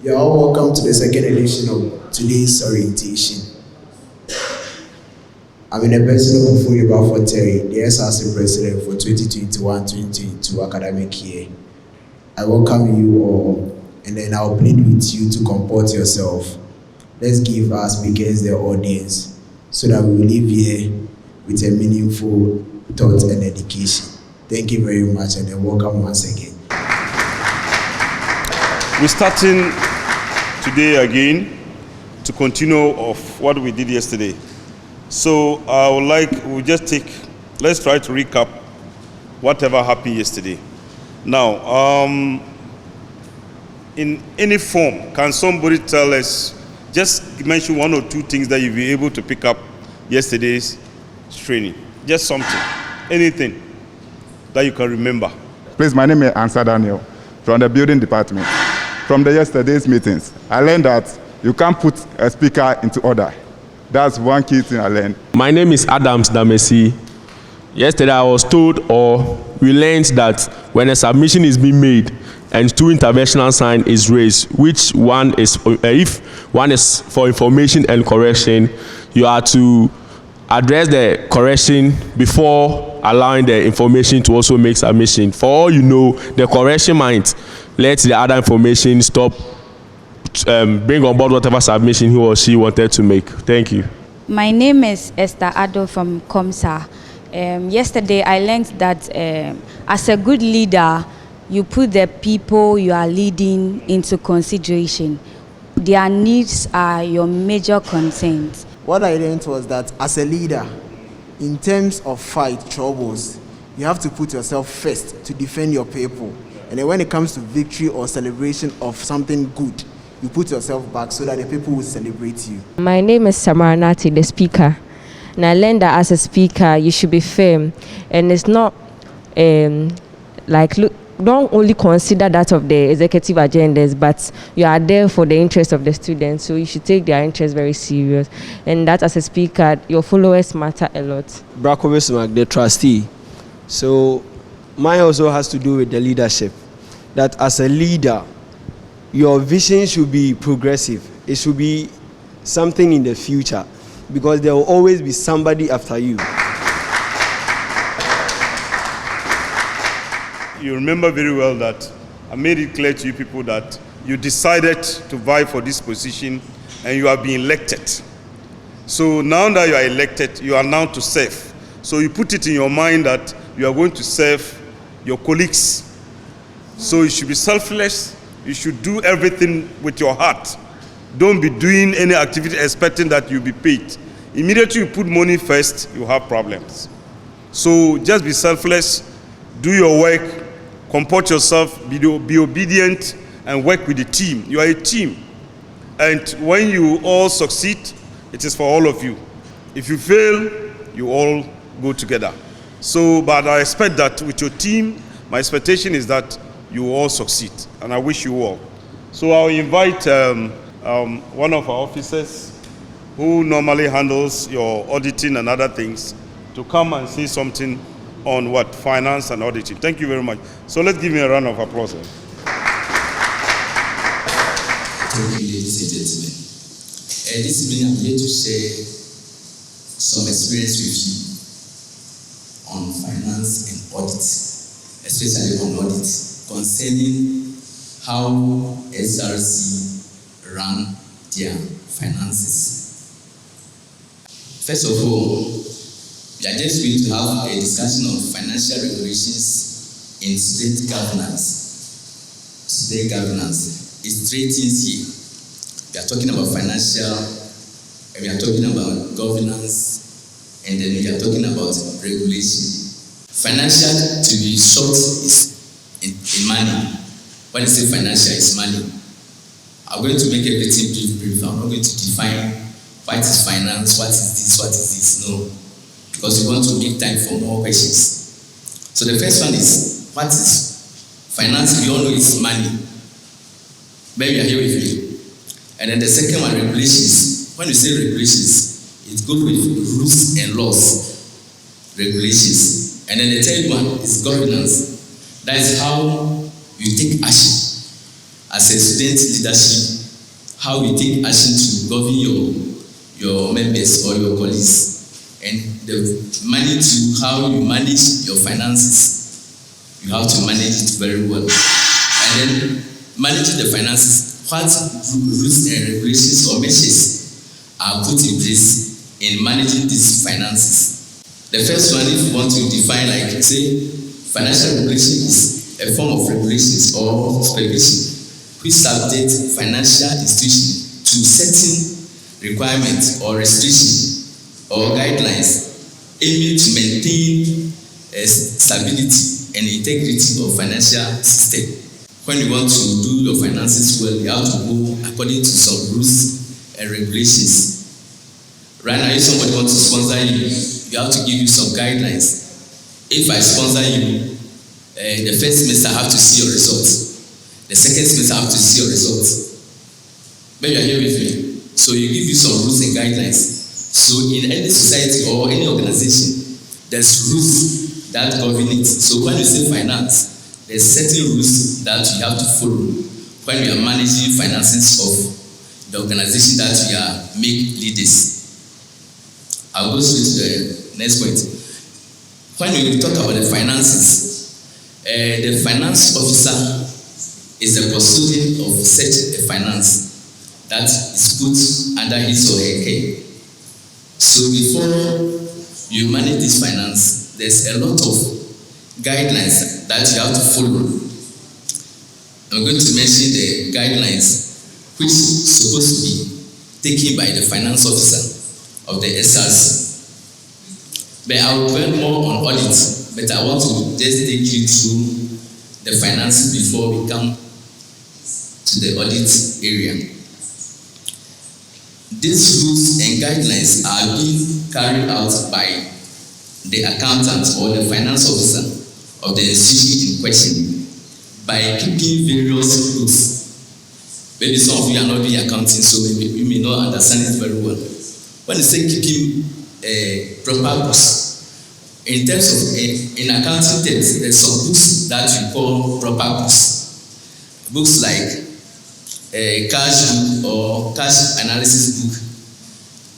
You are all welcome to the second edition of today's orientation. I'm in the person of Fuyoba Terry, the SRC president for 2021-2022 academic year. I welcome you all, and then I'll plead with you to comport yourself. Let's give our speakers the audience so that we will leave here with a meaningful thought and education. Thank you very much, and then welcome once again. We're starting today again to continue of what we did yesterday. So let's try to recap whatever happened yesterday. Now, in any form, can somebody tell us, just mention one or two things that you'll be able to pick up yesterday's training? Just something, anything that you can remember. Please, my name is Answer Daniel from the building department. From the yesterday's meetings, I learned that you can't put a speaker into order. That's one key thing I learned. My name is Adams Damesi. Yesterday I was told, or we learned, that when a submission is being made and two interventional sign is raised, which one is, if one is for information and correction, you are to address the correction before allowing the information to also make submission. For all you know, the correction might let the other information stop, bring on board whatever submission he or she wanted to make. Thank you. My name is Esther Addo from COMSA. Yesterday I learned that as a good leader, you put the people you are leading into consideration. Their needs are your major concerns. What I learned was that as a leader, in terms of fight troubles, you have to put yourself first to defend your people. And then when it comes to victory or celebration of something good, you put yourself back so that the people will celebrate you. My name is Samaranati, the speaker. And I learned that as a speaker, you should be firm. And it's not don't only consider that of the executive agendas, but you are there for the interest of the students. So you should take their interest very serious. And that as a speaker, your followers matter a lot. Brakovic, the trustee. So mine also has to do with the leadership. That as a leader, your vision should be progressive. It should be something in the future, because there will always be somebody after you. You remember very well that I made it clear to you people that you decided to vie for this position and you are being elected. So now that you are elected, you are now to serve. So you put it in your mind that you are going to serve your colleagues. So you should be selfless. You should do everything with your heart. Don't be doing any activity expecting that you'll be paid. Immediately you put money first, you have problems. So just be selfless, do your work, comport yourself, be obedient, and work with the team. You are a team. And when you all succeed, it is for all of you. If you fail, you all go together. So, but I expect that with your team, my expectation is that you will all succeed, and I wish you all. So I'll invite one of our officers who normally handles your auditing and other things to come and say something on what? Finance and auditing. Thank you very much. So let's give him a round of applause. Thank you, ladies and gentlemen. This evening I'm here to share some experience with you on finance and audit, especially on audit, concerning how SRC run their finances. First of all, we are just going to have a discussion on financial regulations in state governance. State governance is three things here. We are talking about financial, we are talking about governance, and then we are talking about regulation. Financial, to be short, is in money. When I say financial, it's money. I'm going to make everything brief. I'm not going to define what is finance, what is this, no. Because we want to give time for more questions. So the first one is, what is finance? We all know it's money. Maybe you are here with me. And then the second one, regulations. When we say regulations, it goes with rules and laws. Regulations. And then the third one is governance. That is how you take action as a student leadership, how you take action to govern your members or your colleagues, and how you manage your finances. You have to manage it very well. And then managing the finances, what rules and regulations or measures are put in place in managing these finances? The first one, if you want to define, like say, financial regulation is a form of regulations or supervision which subject financial institutions to certain requirements or restrictions or guidelines aiming to maintain stability and integrity of financial system. When you want to do your finances well, you have to go according to some rules and regulations. Right now, if somebody wants to sponsor you, you have to give you some guidelines. If I sponsor you, the first semester I have to see your results. The second semester I have to see your results. But you are here with me. So you give you some rules and guidelines. So in any society or any organization, there's rules that govern it. So when you say finance, there's certain rules that you have to follow when you are managing finances of the organization that you are make leaders. I'll go straight to the next point. When we talk about the finances, the finance officer is the custodian of such a finance that is put under his or her care. So before you manage this finance, there's a lot of guidelines that you have to follow. I'm going to mention the guidelines which is supposed to be taken by the finance officer of the SRC. But I will dwell more on audits, but I want to just take you through the finances before we come to the audit area. These rules and guidelines are being carried out by the accountant or the finance officer of the institution in question by keeping various rules. Maybe some of you are not doing accounting, so you may not understand it very well. When you say keeping proper books, in terms of in accounting terms, there's some books that we call proper books. Books like cash book or cash analysis book.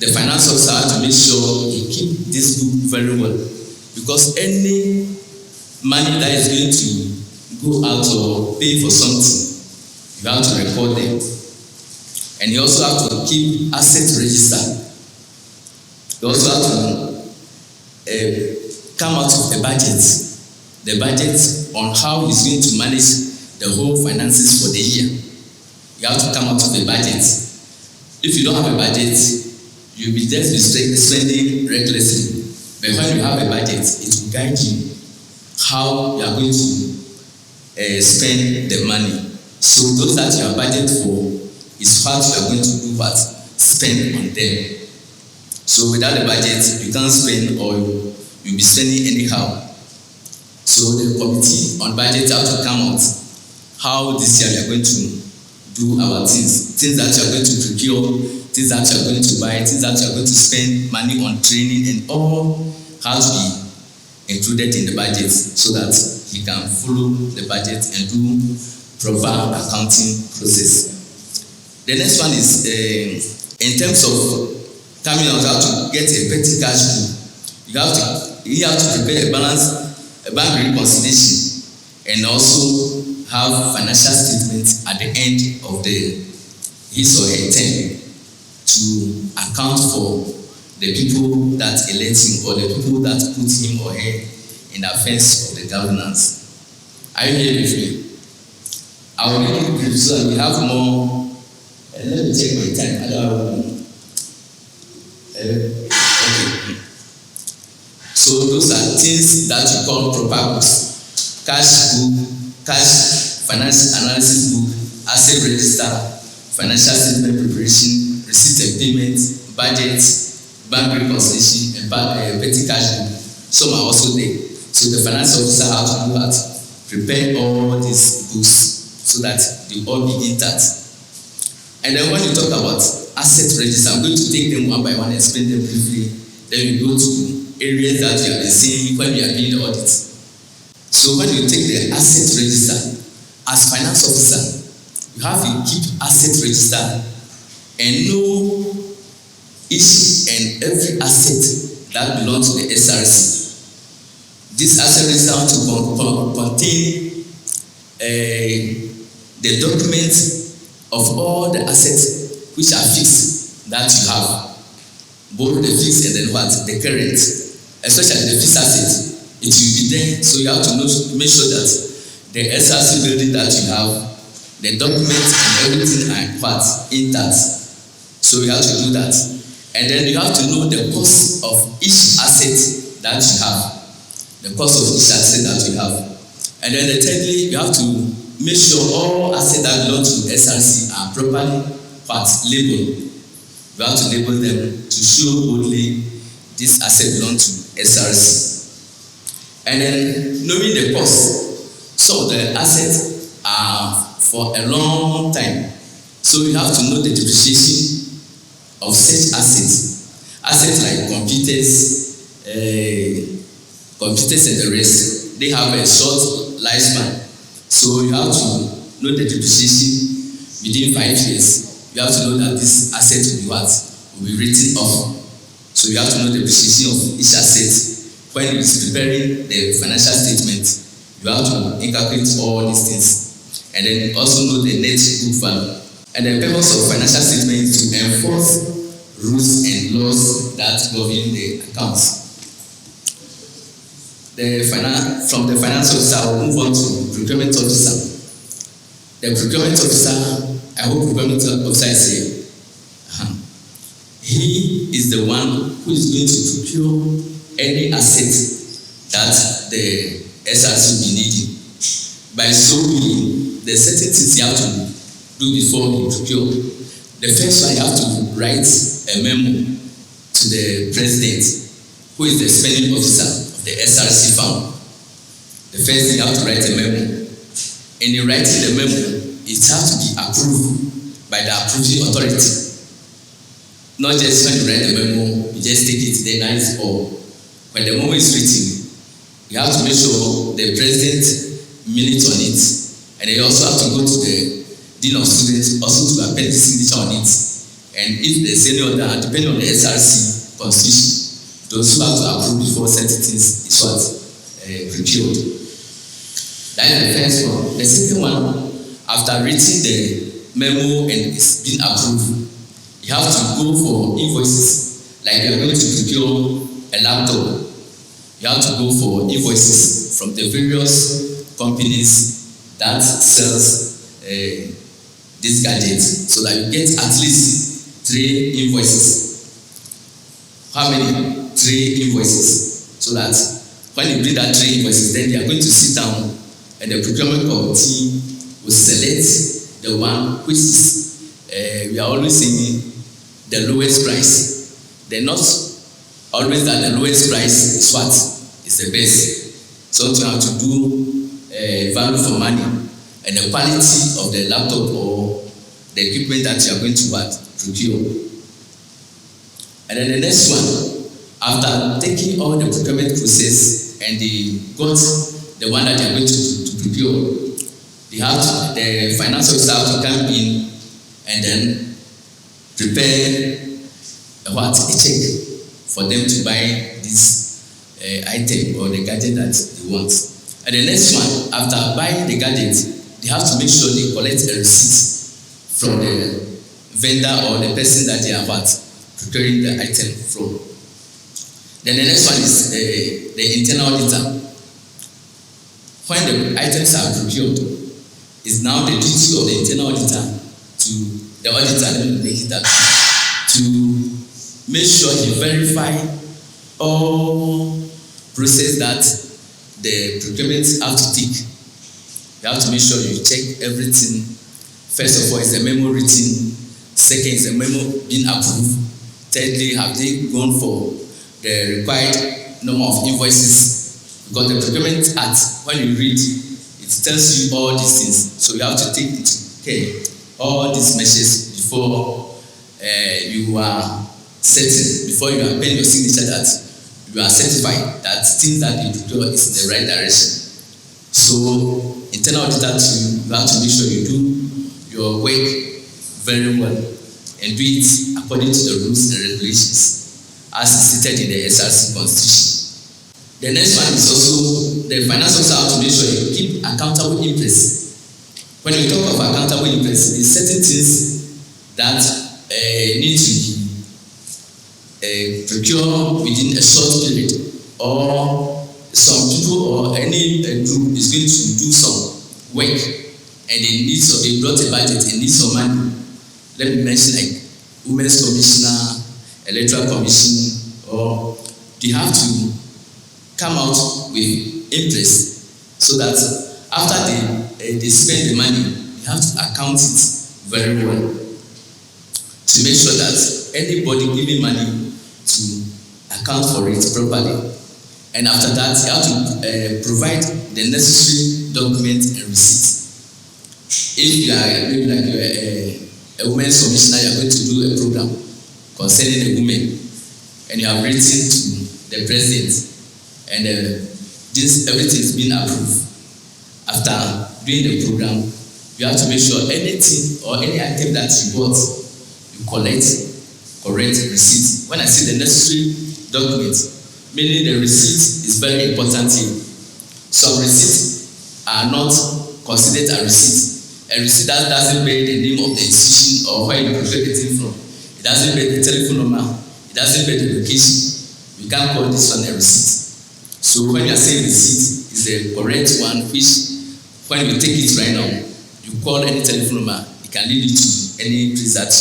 The finance officer has to make sure he keep this book very well, because any money that is going to go out or pay for something, you have to record them. And you also have to keep asset register. You also have to come out with the budget on how he's going to manage the whole finances for the year. You have to come out with a budget. If you don't have a budget, you'll be just spending recklessly. But when you have a budget, it will guide you how you are going to spend the money. So those that you have budget for is what you are going to do, what spend on them. So without a budget, you can't spend, or you'll be spending anyhow. So the committee on budget have to come out how this year we are going to do our things that you are going to procure, things that you are going to buy, things that you are going to spend money on training, and all have to be included in the budget so that you can follow the budget and do proper accounting process. The next one is in terms of coming out how to get a petty cash book. You have to prepare a bank reconciliation and also have financial statements at the end of his or her term to account for the people that elect him or the people that put him or her in the affairs of the governance. Are you here with me? I will make it brief so that we have more. Let me check my time. Okay. So those are things that we call proper books: cash book, cash finance analysis book, asset register, financial statement preparation, receipt and payment, budget, bank reconciliation, and petty cash book. Some are also there. So the finance officer has to do that, prepare all these books so that they all be intact. And then when you talk about asset register, I'm going to take them one by one and explain them briefly. Then we go to areas that you have been seeing when we are doing the audit. So when you take the asset register, as finance officer, you have to keep asset register and know each and every asset that belongs to the SRC. This asset register to contain the documents of all the assets which are fixed that you have, both the fixed and then what the current, especially the fixed asset. It will be there, so you have to make sure that the SRC building that you have, the documents and everything are intact. So you have to do that, and then you have to know the cost of each asset that you have, the cost of each asset that you have, and then thirdly, you have to make sure all assets that belong to SRC are properly labeled. You have to label them to show boldly this asset belongs to SRC. And then knowing the cost, so the assets are for a long time. So you have to know the depreciation of such assets. Assets like computers and the rest, they have a short lifespan. So you have to know the depreciation within 5 years. You have to know that this asset will be written off. So you have to know the depreciation of each asset. When you are preparing the financial statement, you have to incorporate all these things, and then also know the net book value. And the purpose of financial statement is to enforce rules and laws that govern the accounts. From the finance officer, I will move on to procurement officer. The procurement officer, I hope procurement officer is here. He is the one who is going to procure any asset that the SRC will be needing. By so doing, the certain things you have to do before you procure. The first one, you have to write a memo to the president, who is the spending officer of the SRC fund. The first thing, you have to write a memo. And in writing the memo, it has to be approved by the approving authority. Not just when you write the memo, you just take it there, nice or when the memo is written, you have to make sure the president minutes on it, and you also have to go to the dean of students also to append the signature on it. And if there's any other, depending on the SRC constitution, those who have to approve before certain things is what procured. That is the first one. The second one, after writing the memo and it's been approved, you have to go for invoices. Like you are going to procure a laptop, you have to go for invoices from the various companies that sells these gadgets, so that you get at least 3 invoices. How many? 3 invoices. So that when you bring that 3 invoices, then they are going to sit down and the procurement committee will select the one which is, we are always saying, the lowest price. They're not always that the lowest price is what is the best. So you have to do value for money and the quality of the laptop or the equipment that you are going to procure. And then the next one, after taking all the procurement process and they got the one that they are going to procure, they have to, the finance officer have to come in and then prepare a check for them to buy this item or the gadget that they want. And the next one, after buying the gadget, they have to make sure they collect a receipt from the vendor or the person that they are procuring the item from. Then the next one is the internal auditor. When the items are procured, it's now the duty of the internal auditor to the auditor to make sure he verify all process that the procurement have to take. You have to make sure you check everything. First of all, is the memo written? Second, is the memo being approved? Thirdly, have they gone for the required number of invoices? Because the procurement act, when you read, it tells you all these things. So you have to take into care all these measures before you are certain, before you append your signature that you are certified that things that you procure is in the right direction. So internal auditor too, you have to make sure you do your work very well and do it according to the rules and regulations as stated in the SRC constitution. The next one is also the finance officer have to make sure you keep accountable interest. When we talk of accountable interest, there's certain things that need to be procured within a short period, or some people or any group is going to do some work and they brought a budget and need some money. Let me mention like Women's Commissioner, Electoral Commission, or they have to come out with interest so that after they spend the money, they have to account it very well to make sure that anybody giving money to account for it properly. And after that, you have to provide the necessary documents and receipts. If you are maybe like a women's commissioner, you are going to do a program concerning the women, and you have written to the president, and everything is being approved. After doing the program, you have to make sure anything or any item that you bought, you collect correct receipt. When I say the necessary documents, meaning the receipt is very important here. Some receipts are not considered a receipt. A receipt that doesn't bear the name of the institution or where you procure the thing from. It doesn't bear the telephone number. It doesn't bear the location. You can't call this one a receipt. So when you are saying receipt is the correct one, which when you take it right now, you call any telephone number, it can lead you to any place that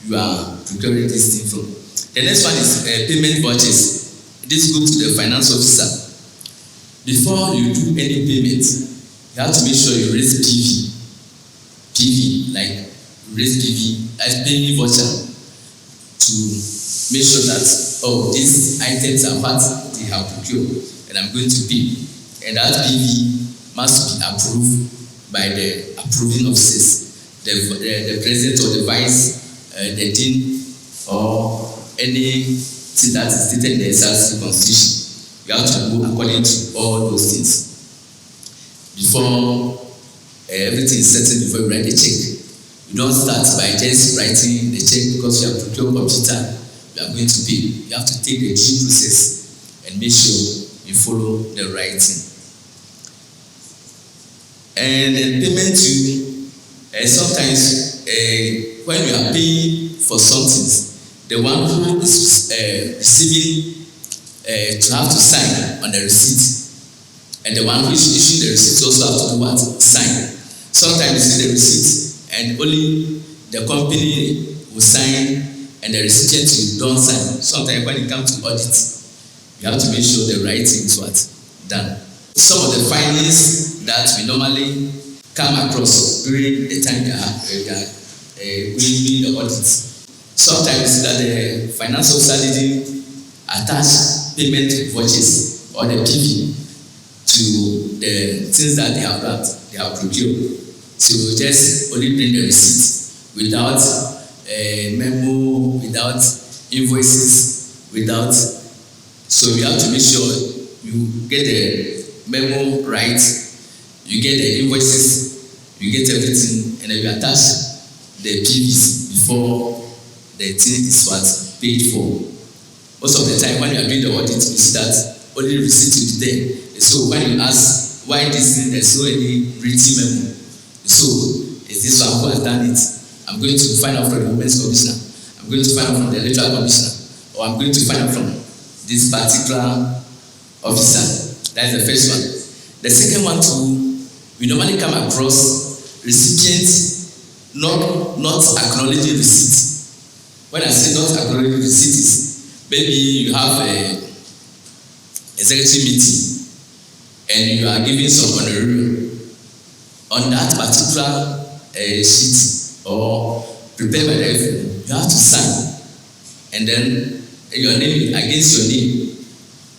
you are procuring this thing from. The next one is payment vouchers. This goes to the finance officer. Before you do any payment, you have to make sure you raise PV. PV, like raise PV, as payment voucher, to make sure that, oh, these items are what they have procured and I'm going to pay. And that PV must be approved by the approving officers, the president or the vice, the dean, or anything that is stated in the SRC constitution. You have to go according to all those things. Before everything is settled, before you write the check, you don't start by just writing the check because you have procured computer, you are going to pay. You have to take the due process and make sure you follow the right thing. And payment sometimes when you are paying for something, the one who is receiving to have to sign on the receipt, and the one who is issuing the receipt also have to do what? Sign. Sometimes you see the receipt and only the company will sign and the recipient don't sign. Sometimes when it comes to audit, you have to make sure the right thing is what? Done. Some of the findings that we normally come across during the time we are doing the audit. Sometimes that the finance officer didn't attach payment vouchers or the PV to the things that they have got, they have procured. So just only bring the receipt without a memo, without invoices, without. So you have to make sure you get the memo right, you get the invoices, you get everything, and then you attach the PVs before the thing is what paid for. Most of the time when you are doing the audit, you see that only receipt will be there. So when you ask why this thing, there's no any written memo. So is this one who has done it? I'm going to find out from the Women's Commissioner. I'm going to find out from the Electoral Commissioner. Or I'm going to find out from this particular officer. That's the first one. The second one too, we normally come across recipients not acknowledging receipt. When I say not acknowledging receipt is maybe you have a executive meeting and you are giving some honorarium on that particular sheet or prepared by the FO, you have to sign and then your name against your name.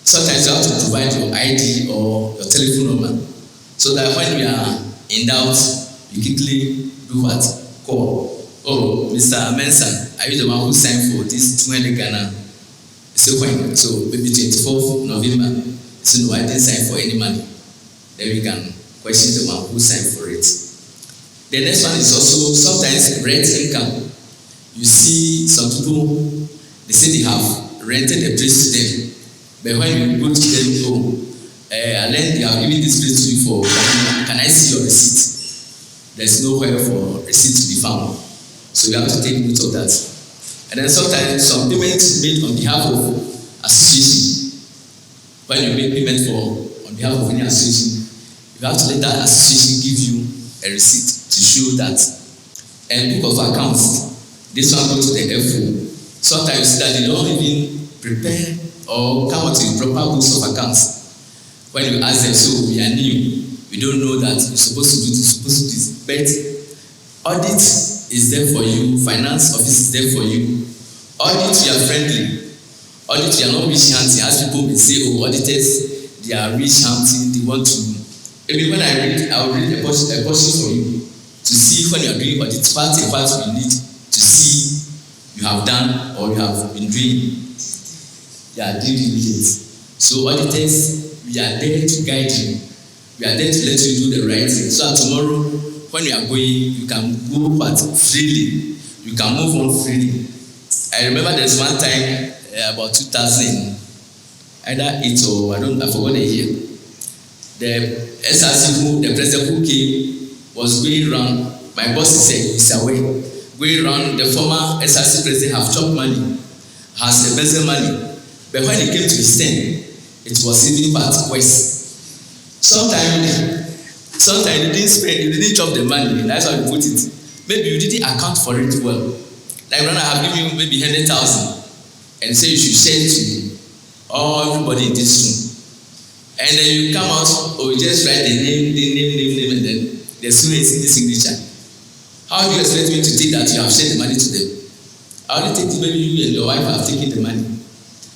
Sometimes you have to provide your ID or your telephone number so that when you are in doubt, you quickly do what? Call. Oh, Mr. Mensah, are you the one who signed for this 200 Ghana? So when? So maybe 24th November. So no, I didn't sign for any money. Then we can question the one who signed for it. The next one is also sometimes rent income. You see some people, they say they have rented a place to them, but when you go to them, and then they have given this place to you for, can I see your receipt? There's nowhere for receipt to be found. So you have to take note of that. And then sometimes some payments made on behalf of association. When you make payment on behalf of any association, you have to let that association give you a receipt to show that. And book of accounts, this one goes to the FO. Sometimes that they don't even prepare or come out with proper books of accounts. When you ask them, so we are new, we don't know that you're supposed to do this, supposed to do this. But audit is there for you, finance office is there for you. Audit, we are friendly. Audit, we are not rich hunting. As people may say, auditors, they are rich hunting, they want to. Maybe when I will read a portion for you to see when you are doing audit, part you need to see you have done or you have been doing. Yeah, due diligence. So auditors, we are there to guide you. We are there to let you do the right thing. So tomorrow, when you are going, you can go freely. You can move on freely. I remember there's one time about 2000, either 8 or I forgot the year. The SRC, the president who came, was going around. My boss said, he's away. Going around, the former SRC president have chopped money, has embezzled money. But when it came to his turn, it was even part west. Sometimes you didn't spend, you didn't chop the money, that's how you put it. Maybe you didn't account for it well. Like when I have given you maybe 100,000 and say you should share it to everybody in this room. And then you come out, or you just write the name, and then there's no signature. How do you expect me to take that you have shared the money to them? How do you take it? Maybe you and your wife have taken the money.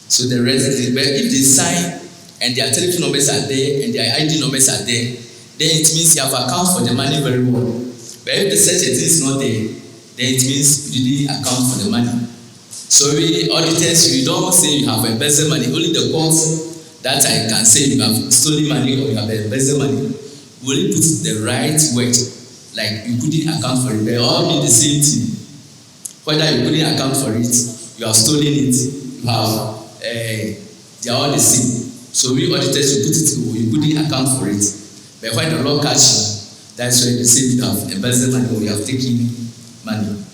So the rest is, but if they sign and their telephone numbers are there and their ID numbers are there, then it means you have account for the money very well. But if the such a thing is not there, then it means you didn't account for the money. So we auditors, we don't say you have embezzled money. Only the courts that I can say you have stolen money or you have embezzled money, we only put the right word. Like you couldn't account for it. They all mean the same thing. Whether you couldn't account for it, you have stolen it, you have they are all the same. So we auditors, you couldn't account for it. But when the law catch you, that's when they say you have embezzled money or you have taken money.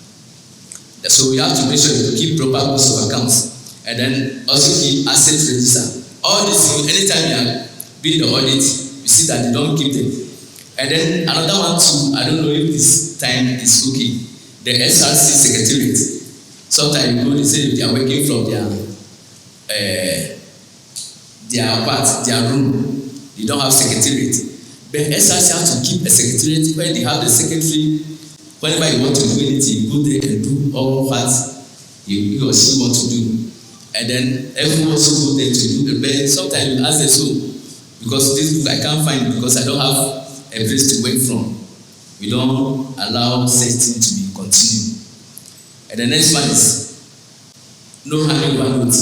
So we have to make sure to keep proper books of accounts and then also keep asset register. All this, anytime you are doing the audit, you see that they don't keep them. And then another one too, I don't know if this time is okay. The SRC secretariat. Sometimes you go, they say they are working from their room. They don't have secretariat. But SRC have to keep a secretariat where they have the secretary. Whenever you want to do anything, you go there and do all what he or she want to do. And then everyone also go there to do the bed. Sometimes you ask them, so because this book I can't find it because I don't have a place to work from. We don't allow such thing to be continued. And the next one is no handing over notes.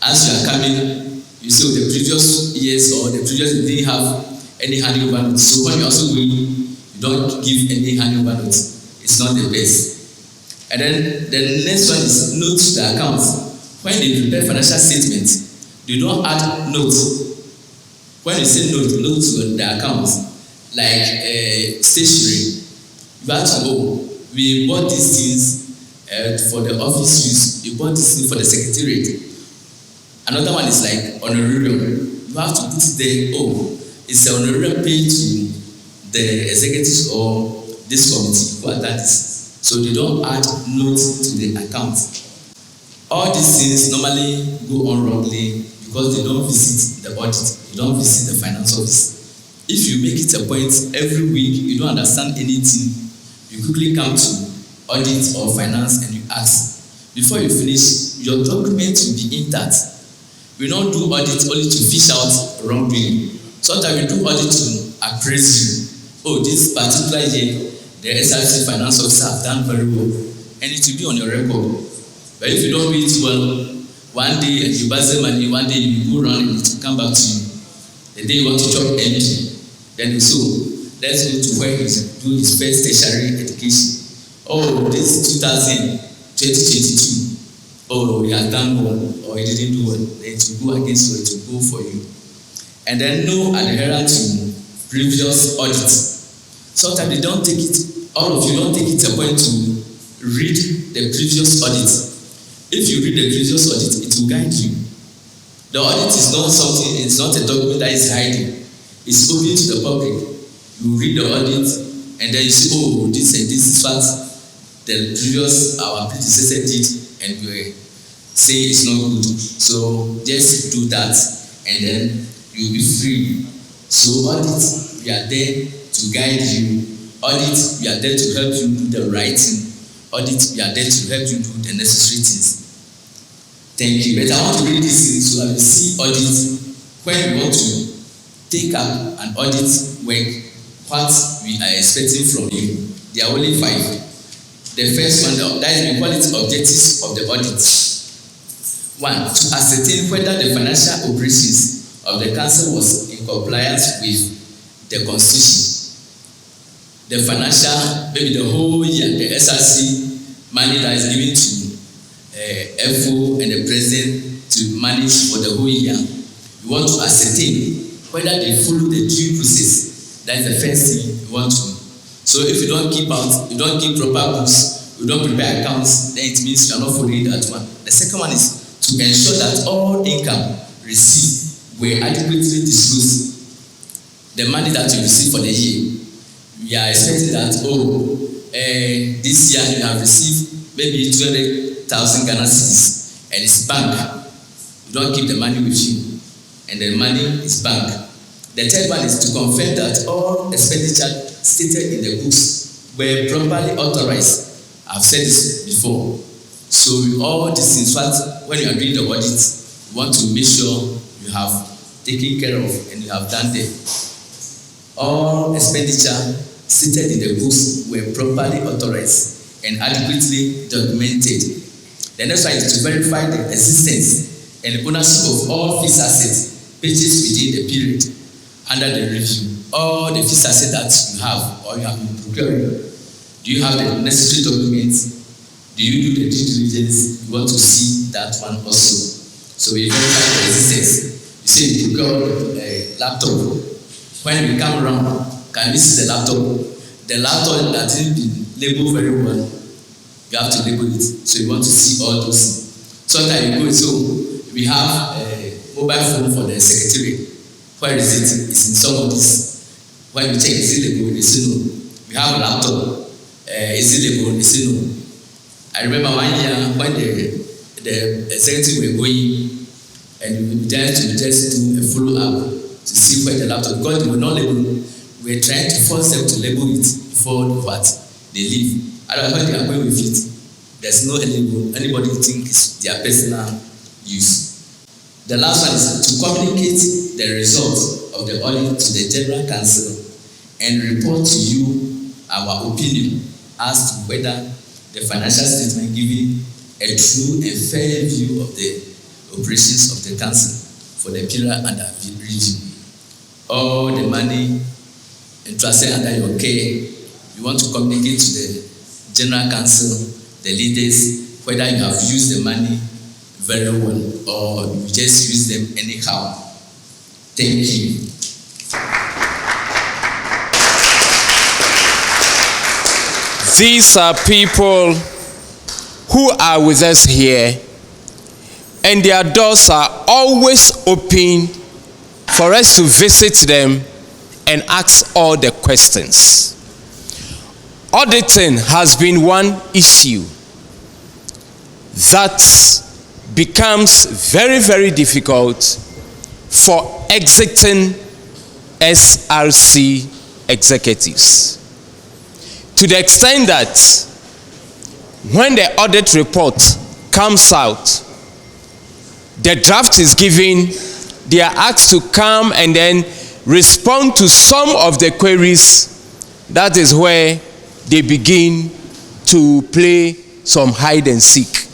As you are coming, you see the previous years or the previous you didn't have any handing over notes. So when you also going, you don't give any handing over notes. It's not the best. And then the next one is note to the accounts. When they prepare financial statements, they don't add notes. When you say note to the accounts, like stationery, you have to go. We bought these things for the office use. We bought this thing for the secretariat. Another one is like honorarium. You have to put it there. It's an honorarium paid to the executives or this committee who are that is. So they don't add notes to the account. All these things normally go on wrongly because they don't visit the audit, they don't visit the finance office. If you make it a point every week, you don't understand anything, you quickly come to audit or finance and you ask. Before you finish, your document will be intact. We don't do audit only to fish out wrongdoing. Sometimes we do audit to appraise you. This particular year, the SRC finance officer have done very well, and it will be on your record. But if you don't do it well, one day and you embezzle money, one day you go around and it will come back to you. The day you want to chop empty, then you so let's go to where he do his first tertiary education. Oh, this 2022. Oh, he has done well, or he didn't do well. It will go against you, it will go for you. And then no adherence to previous audits. Sometimes they don't take it, all of you don't take it a point to read the previous audit. If you read the previous audit, it will guide you. The audit is not something, it's not a document that is hiding. It's open to the public. You read the audit and then you see, oh, this and this is what the previous, our predecessor did, and we were saying it's not good. So just do that and then you'll be free. So audit, we are there to guide you. Audit, we are there to help you do the right thing. Audit, we are there to help you do the necessary things. Thank you. But I want to read this thing so that you see audit. When you want to take up an audit work, what we are expecting from you. There are only 5. The first one, that is the quality objectives of the audit. 1, to ascertain whether the financial operations of the council was in compliance with the constitution. The financial, maybe the whole year, the SRC money that is given to FO and the president to manage for the whole year. You want to ascertain whether they follow the due process. That is the first thing you want to. So if you don't keep out, you don't keep proper books, you don't prepare accounts, then it means you are not following that one. The second one is to ensure that all income received were adequately disclosed. The money that you receive for the year, we are expecting that, this year you have received maybe 200,000 Ghana cedis and it's bank. You don't keep the money with you and the money is bank. The third one is to confirm that all expenditure stated in the books were properly authorized. I've said this before. So all these things, when you are doing the audit, you want to make sure you have taken care of and you have done them. All expenditure stated in the books were properly authorized and adequately documented. The next one is to verify the existence and the ownership of all fixed assets purchased within the period under the review. All the fixed assets that you have or you have been procuring. Do you have the necessary documents? Do you do the due diligence? You want to see that one also. So we verify the existence. You say you procure a laptop. When we come around, can we see the laptop? The laptop that didn't be labeled very well, you have to label it. So you want to see all those things. Sometimes you go, so we have a mobile phone for the secretary. Where is it? It's in some of this. When you check, is it labeled? They say no. We have a laptop. Is it labeled? They say no. I remember one year when the executive were going and we tried to just do a follow-up to see where the laptop, because they were not labeled. We were trying to force them to label it before what they leave. Otherwise, when they are going with it, there's no label. Anybody think it's their personal use. The last one is to communicate the results of the audit to the General Council and report to you our opinion as to whether the financial statement giving a true and fair view of the operations of the council for the period under review. All the money entrusted under your care, you want to communicate to the General Council, the leaders, whether you have used the money very well or you just use them anyhow. Thank you. These are people who are with us here, and their doors are always open for us to visit them and ask all the questions. Auditing has been one issue that becomes very, very difficult for exiting SRC executives. To the extent that when the audit report comes out, the draft is given, they are asked to come and then respond to some of the queries. That is where they begin to play some hide and seek.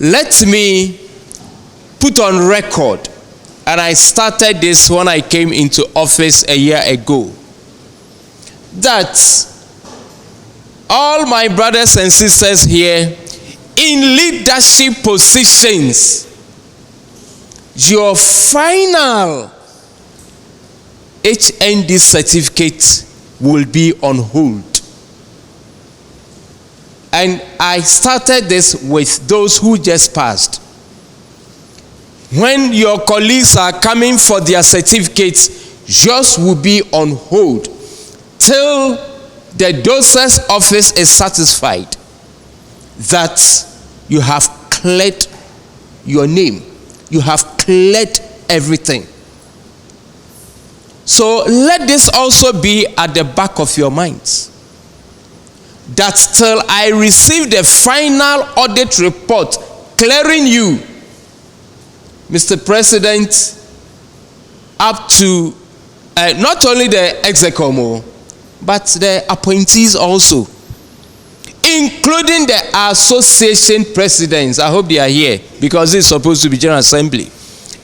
Let me put on record, and I started this when I came into office a year ago, that all my brothers and sisters here in leadership positions, your final HND certificate will be on hold. And I started this with those who just passed. When your colleagues are coming for their certificates, yours will be on hold till the doser's office is satisfied that you have cleared your name, you have cleared everything. So let this also be at the back of your minds, that till I receive the final audit report clearing you, Mr. President, up to not only the executive, but the appointees also, including the association presidents. I hope they are here because it's supposed to be General Assembly.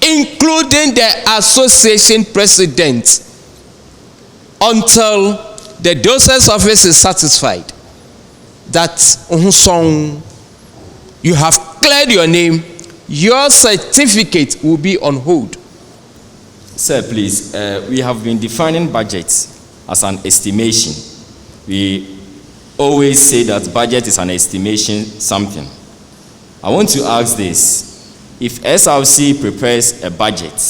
Including the association president, until the doser's office is satisfied that you have cleared your name, your certificate will be on hold. Sir, please, we have been defining budgets as an estimation. We always say that budget is an estimation something. I want to ask this. If SRC prepares a budget,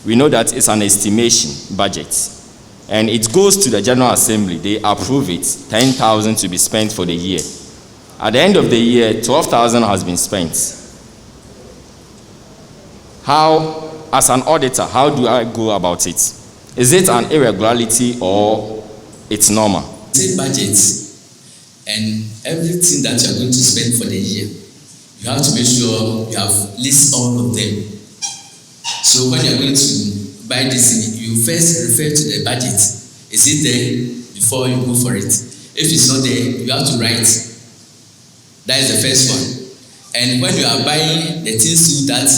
we know that it's an estimation budget, and it goes to the General Assembly, they approve it, 10,000 to be spent for the year. At the end of the year, 12,000 has been spent. How, as an auditor, how do I go about it? Is it an irregularity or it's normal? Say budgets and everything that you are going to spend for the year, you have to make sure you have list all of them. So when you are going to buy this, you first refer to the budget. Is it there before you go for it? If it's not there, you have to write. That is the first one. And when you are buying the things that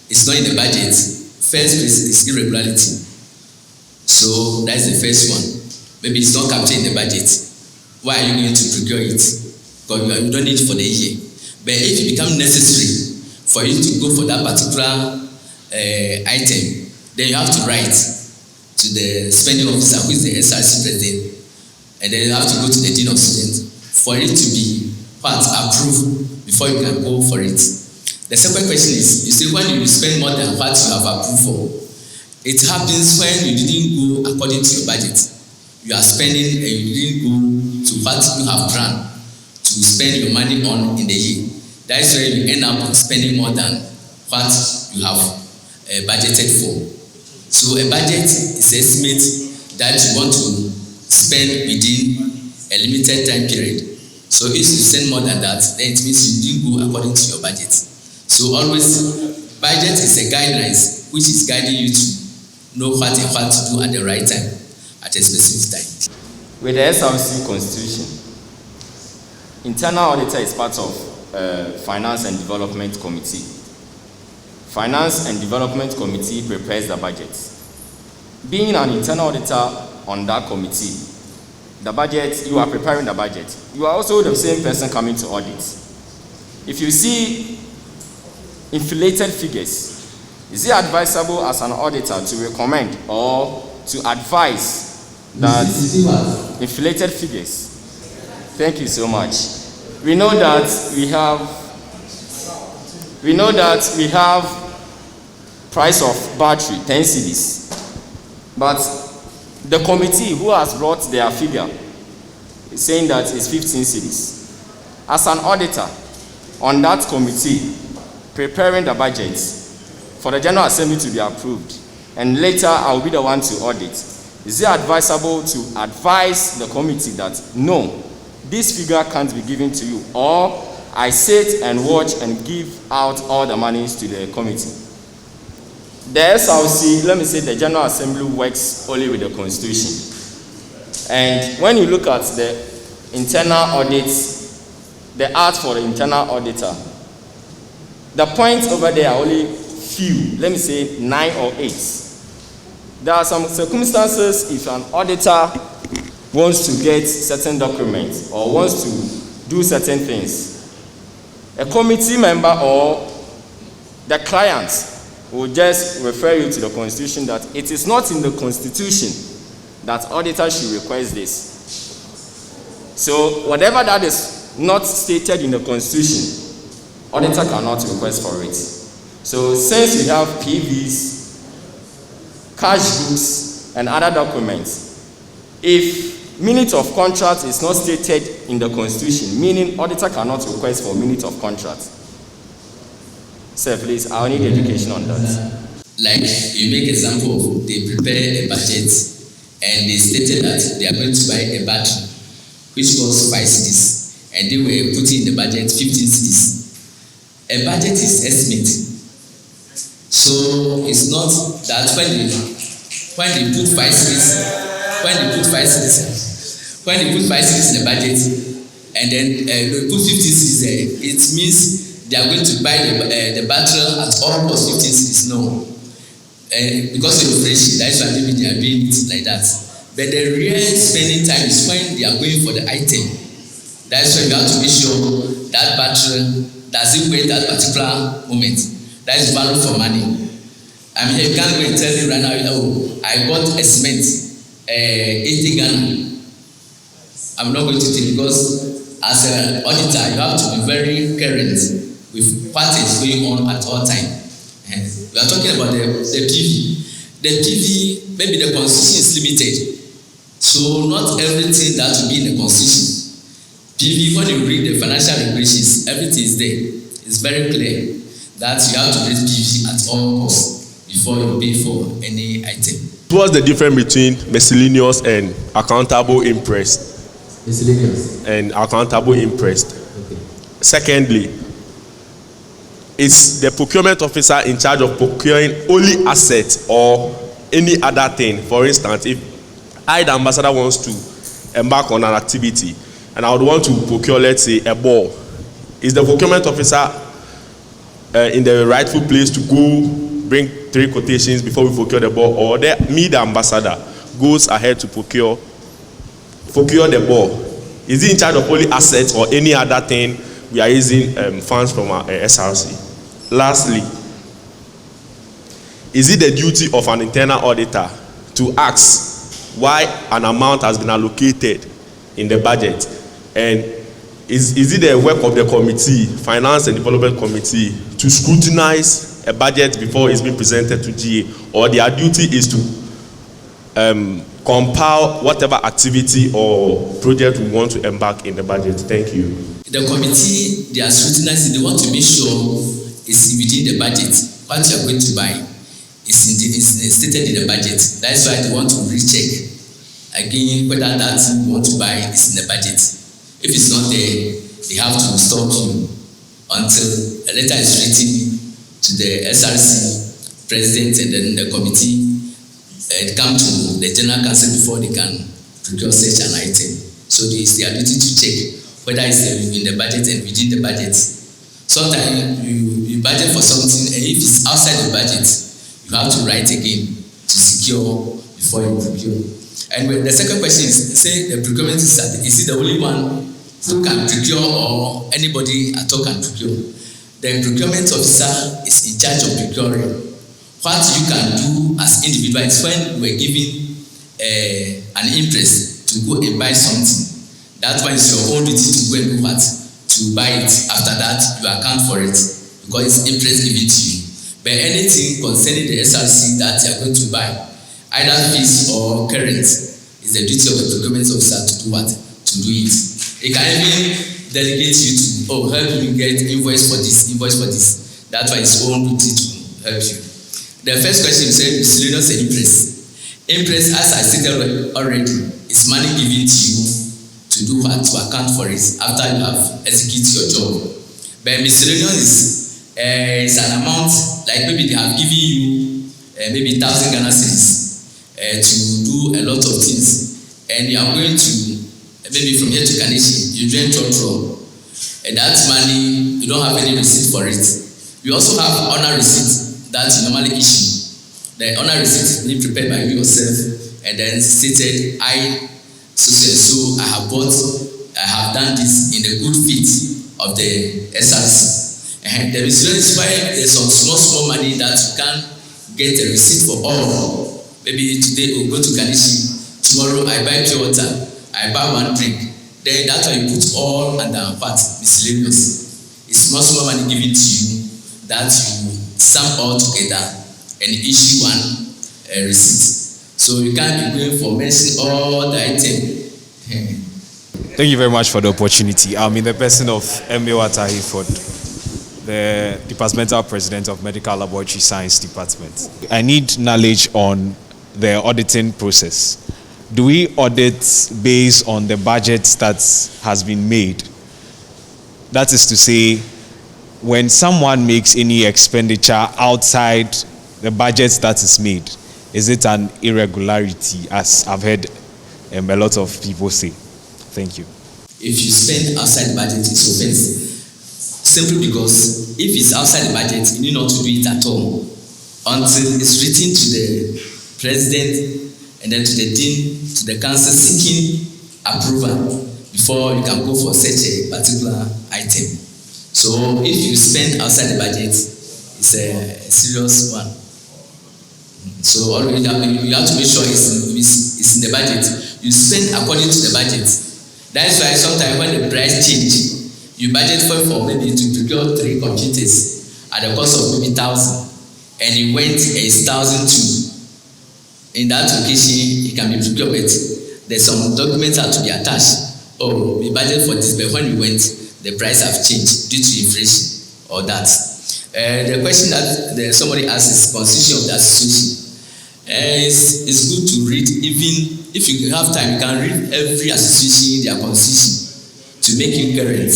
is not in the budget, first is irregularity. So that is the first one. Maybe it's not captured in the budget. Why are you going to procure it? Because you don't need it for the year. But if it becomes necessary for you to go for that particular item, then you have to write to the spending officer, who is the SRC president, and then you have to go to the dean of students for it to be approved before you can go for it. The second question is, you say when you spend more than what you have approved for, it happens when you didn't go according to your budget. You are spending and you didn't go to what you have planned to spend your money on in the year. That is where you end up spending more than what you have budgeted for. So a budget is an estimate that you want to spend within a limited time period. So if you spend more than that, then it means you didn't go according to your budget. So always, budget is a guidelines which is guiding you to know what and what to do at the right time, at a specific time. With the SRC constitution, internal auditor is part of Finance and Development Committee. Finance and Development Committee prepares the budget. Being an internal auditor on that committee, the budget, you are preparing the budget. You are also the same person coming to audit. If you see inflated figures, is it advisable as an auditor to recommend or to advise that inflated figures? Thank you so much. We know that we have price of battery 10 cedis, but the committee who has brought their figure is saying that it's 15 cedis. As an auditor on that committee preparing the budget for the General Assembly to be approved, and later I will be the one to audit, is it advisable to advise the committee that no, this figure can't be given to you, or I sit and watch and give out all the monies to the committee? The SRC, let me say the General Assembly works only with the Constitution. And when you look at the internal audits, the act for the internal auditor, the points over there are only few, let me say 9 or 8. There are some circumstances if an auditor wants to get certain documents or wants to do certain things, a committee member or the client will just refer you to the constitution that it is not in the constitution that auditor should request this. So whatever that is not stated in the constitution, auditor cannot request for it. So since we have PVs, cash books, and other documents, if minute of contract is not stated in the constitution, meaning auditor cannot request for minute of contract. Sir, please, I need education on that. Like you make example of, they prepare a budget and they stated that they are going to buy a battery which costs 5 cedis, and they were putting in the budget 15 cedis. A budget is estimate, so it's not that when they put 5 cedis, when they put 5 cedis in the budget, and then they put 15 cedis there, it means they are going to buy the battery at all cost 15 cedis. No, because of inflation, that's why maybe they are doing it like that. But the real spending time is when they are going for the item. That's why you have to make sure that battery does it wait at particular moment. That is value for money. I mean, you can't go and tell me right now, oh, I bought a cement, 80 Ghana. I'm not going to take, because as an auditor, you have to be very current with what is going on at all time. We are talking about the PV. The PV, maybe the constitution is limited, so not everything that will be in the constitution. PV, when you read the financial regulations, everything is there. It's very clear that you have to read PV at all costs before you pay for any item. What's the difference between miscellaneous and accountable interest? Miscellaneous and accountable interest. Okay. Secondly, is the procurement officer in charge of procuring only assets or any other thing? For instance, if I, the ambassador, wants to embark on an activity and I would want to procure, let's say, a ball, is the procurement officer in the rightful place to go bring 3 quotations before we procure the ball, or me, the ambassador, goes ahead to procure the ball? Is he in charge of only assets or any other thing? We are using funds from our SRC. Lastly, is it the duty of an internal auditor to ask why an amount has been allocated in the budget? And is it the work of the committee, Finance and Development Committee, to scrutinize a budget before it's been presented to GA, or their duty is to compile whatever activity or project we want to embark in the budget? Thank you. The committee, they are scrutinizing, they want to make sure it's within the budget. What you are going to buy is stated in the budget. That's why they want to recheck again whether that you want to buy is in the budget. If it's not there, they have to stop you until a letter is written to the SRC president and then the committee come to the general council before they can procure such an item. So it's their duty to check whether it's in the budget and within the budget. Sometimes you budget for something, and if it's outside the budget, you have to write again to secure before you procure. And the second question is, say the procurement is it the only one who can procure, or anybody at all can procure? The procurement officer is in charge of procuring. What you can do as individuals when you are given an interest to go and buy something, that one is your own duty to go and do what? To buy it. After that, you account for it because it's interest given to you. But anything concerning the SRC that you are going to buy, either fixed or current, is the duty of the procurement officer to do what? To do it. It can even delegate you to, help you get invoice for this, invoice for this. That's why it's own duty to help you. The first question you said, miscellaneous and interest. Interest, as I stated already, is money given to you to do what? To account for it after you have executed your job. But miscellaneous is an amount, like maybe they have given you maybe 1,000 Ghana cedis to do a lot of things, and you are going to maybe from here to Kaneshi, you join Trotro, and that money you don't have any receipt for it. We also have honor receipt that you normally issue. The honor receipt is being prepared by you yourself and then stated, I So I have done this in the good faith of the SRC. And the reason why there's some small money that you can get a receipt for all. Maybe today we'll go to Kanishi, tomorrow I buy pure water, I buy one drink. Then that's why you put all under part miscellaneous. It's small money given to you that you sum all together and issue one receipt. So you can't be going for mentioning all the items. Thank you very much for the opportunity. I'm in the person of M.A. Hayford, the Departmental President of Medical Laboratory Science Department. I need knowledge on the auditing process. Do we audit based on the budget that has been made? That is to say, when someone makes any expenditure outside the budget that is made, is it an irregularity, as I've heard a lot of people say? Thank you. If you spend outside the budget, it's offensive. Simply because if it's outside the budget, you need not to do it at all until it's written to the president and then to the dean, to the council seeking approval before you can go for such a particular item. So if you spend outside the budget, it's a serious one. So already you have to make sure it's in the budget. You spend according to the budget. That's why sometimes when the price change, you budget for maybe to procure 3 computers at the cost of maybe 1,000, and it went 1,002. In that occasion, it can be procured, but there's some documents have to be attached. Oh, we budget for this, but when we went, the price have changed due to inflation or that. The question that somebody asked is constitution of the association. It's good to read, even if you have time, you can read every association, their constitution, to make you current.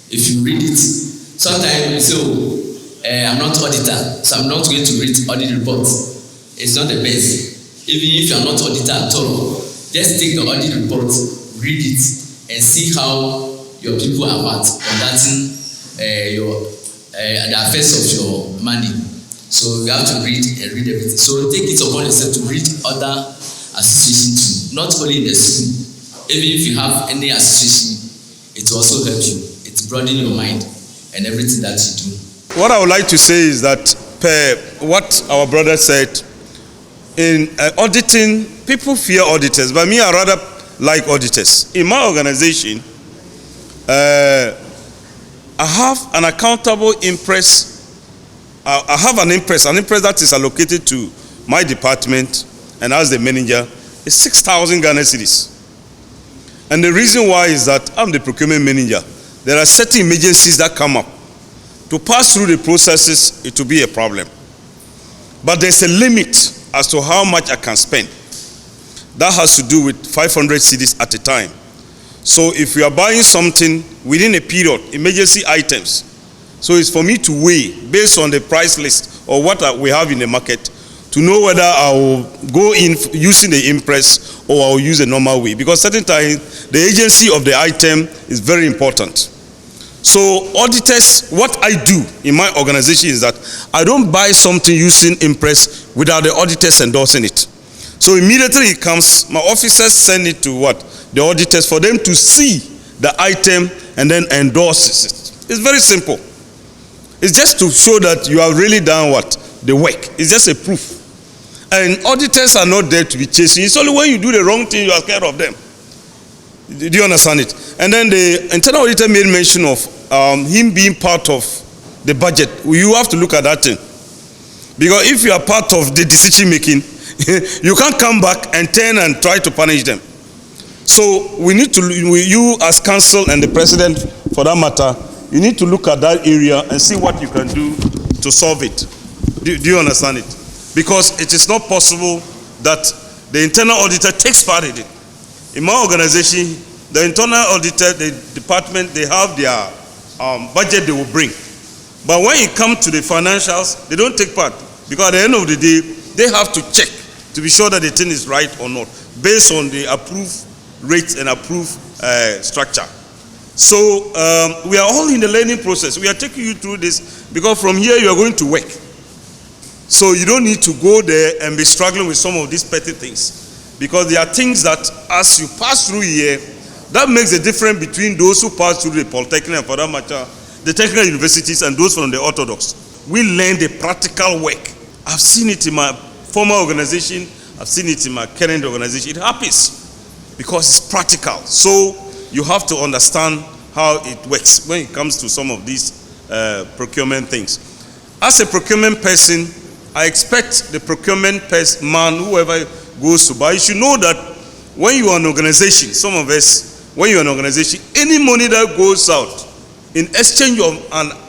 If you read it, sometimes you say, oh, I'm not auditor, so I'm not going to read audit reports. It's not the best. Even if you're not auditor at all, just take the audit report, read it, and see how your people are conducting the affairs of your money. So you have to read everything. So take it upon yourself to read other associations too, not only in the school. Even if you have any association, it will also help you. It broadens your mind and everything that you do. What I would like to say is that per what our brother said, in auditing, people fear auditors, but me, I rather like auditors. In my organization, I have an accountable impress. I have an impress that is allocated to my department, and as the manager, is 6,000 Ghana cedis. And the reason why is that I'm the procurement manager. There are certain emergencies that come up. To pass through the processes, it will be a problem. But there's a limit as to how much I can spend. That has to do with 500 cedis at a time. So if we are buying something within a period, emergency items, so it's for me to weigh based on the price list or what we have in the market to know whether I will go in using the impress or I will use a normal way. Because certain times, the agency of the item is very important. So auditors, what I do in my organization is that I don't buy something using impress without the auditors endorsing it. So immediately it comes, my officers send it to what? The auditors for them to see the item and then endorse it. It's very simple. It's just to show that you have really done what? The work. It's just a proof. And auditors are not there to be chasing. It's only when you do the wrong thing you are scared of them. Do you understand it? And then the internal auditor made mention of him being part of the budget. You have to look at that thing. Because if you are part of the decision making, you can't come back and turn and try to punish them. So we need to, you as council and the president for that matter, you need to look at that area and see what you can do to solve it. Do you understand it? Because it is not possible that the internal auditor takes part in it. In my organization, the internal auditor, the department, they have their budget they will bring. But when it comes to the financials, they don't take part. Because at the end of the day, they have to check to be sure that the thing is right or not, based on the approved rates and approved structure. So we are all in the learning process. We are taking you through this because from here you are going to work. So you don't need to go there and be struggling with some of these petty things. Because there are things that as you pass through here, that makes a difference between those who pass through the Polytechnic and for that matter, the technical universities and those from the Orthodox. We learn the practical work. I've seen it in my former organization, I've seen it in my current organization. It happens because it's practical. So you have to understand how it works when it comes to some of these procurement things. As a procurement person, I expect the procurement man, whoever goes to buy, you should know that when you are an organization, some of us, when you're an organization, any money that goes out in exchange of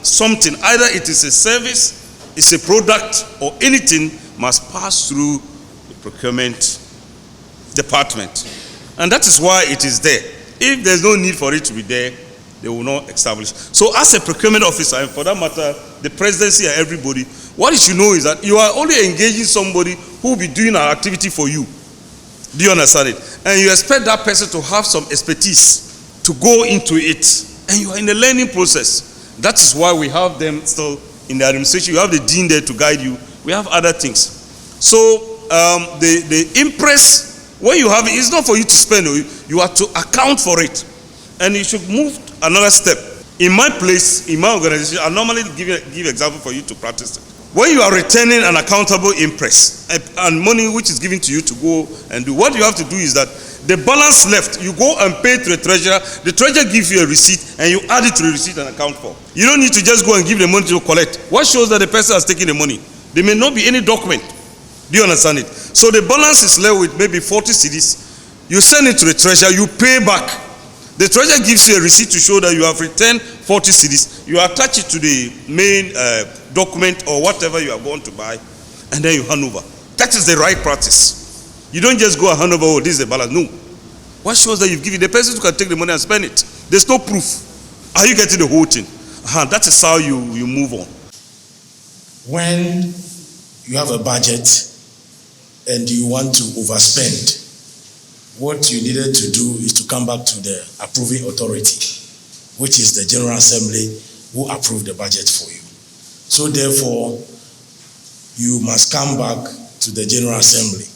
something, either it is a service, it's a product, or anything, must pass through the procurement department. And that is why it is there. If there's no need for it to be there, they will not establish. So as a procurement officer, and for that matter, the presidency and everybody, what you should know is that you are only engaging somebody who will be doing an activity for you. Do you understand it? And you expect that person to have some expertise to go into it. And you are in the learning process. That is why we have them still in the administration. You have the dean there to guide you. We have other things. So the impress, when you have it, it's not for you to spend. You are to account for it. And you should move another step. In my place, in my organization, I normally give example for you to practice it. When you are returning an accountable impress and money which is given to you to go and do, what you have to do is that the balance left, you go and pay to the treasurer gives you a receipt and you add it to the receipt and account for. You don't need to just go and give the money to collect. What shows that the person has taken the money? There may not be any document. Do you understand it? So the balance is left with maybe 40 cedis. You send it to the treasurer, you pay back. The treasurer gives you a receipt to show that you have returned 40 cedis. You attach it to the main document or whatever you are going to buy, and then you hand over. That is the right practice. You don't just go and hand over, oh, this is the balance. No. What shows that you've given the person who can take the money and spend it? There's no proof. Are you getting the whole thing? That is how you move on. When you have a budget and you want to overspend, what you needed to do is to come back to the approving authority, which is the General Assembly who approved the budget for you. So therefore, you must come back to the General Assembly.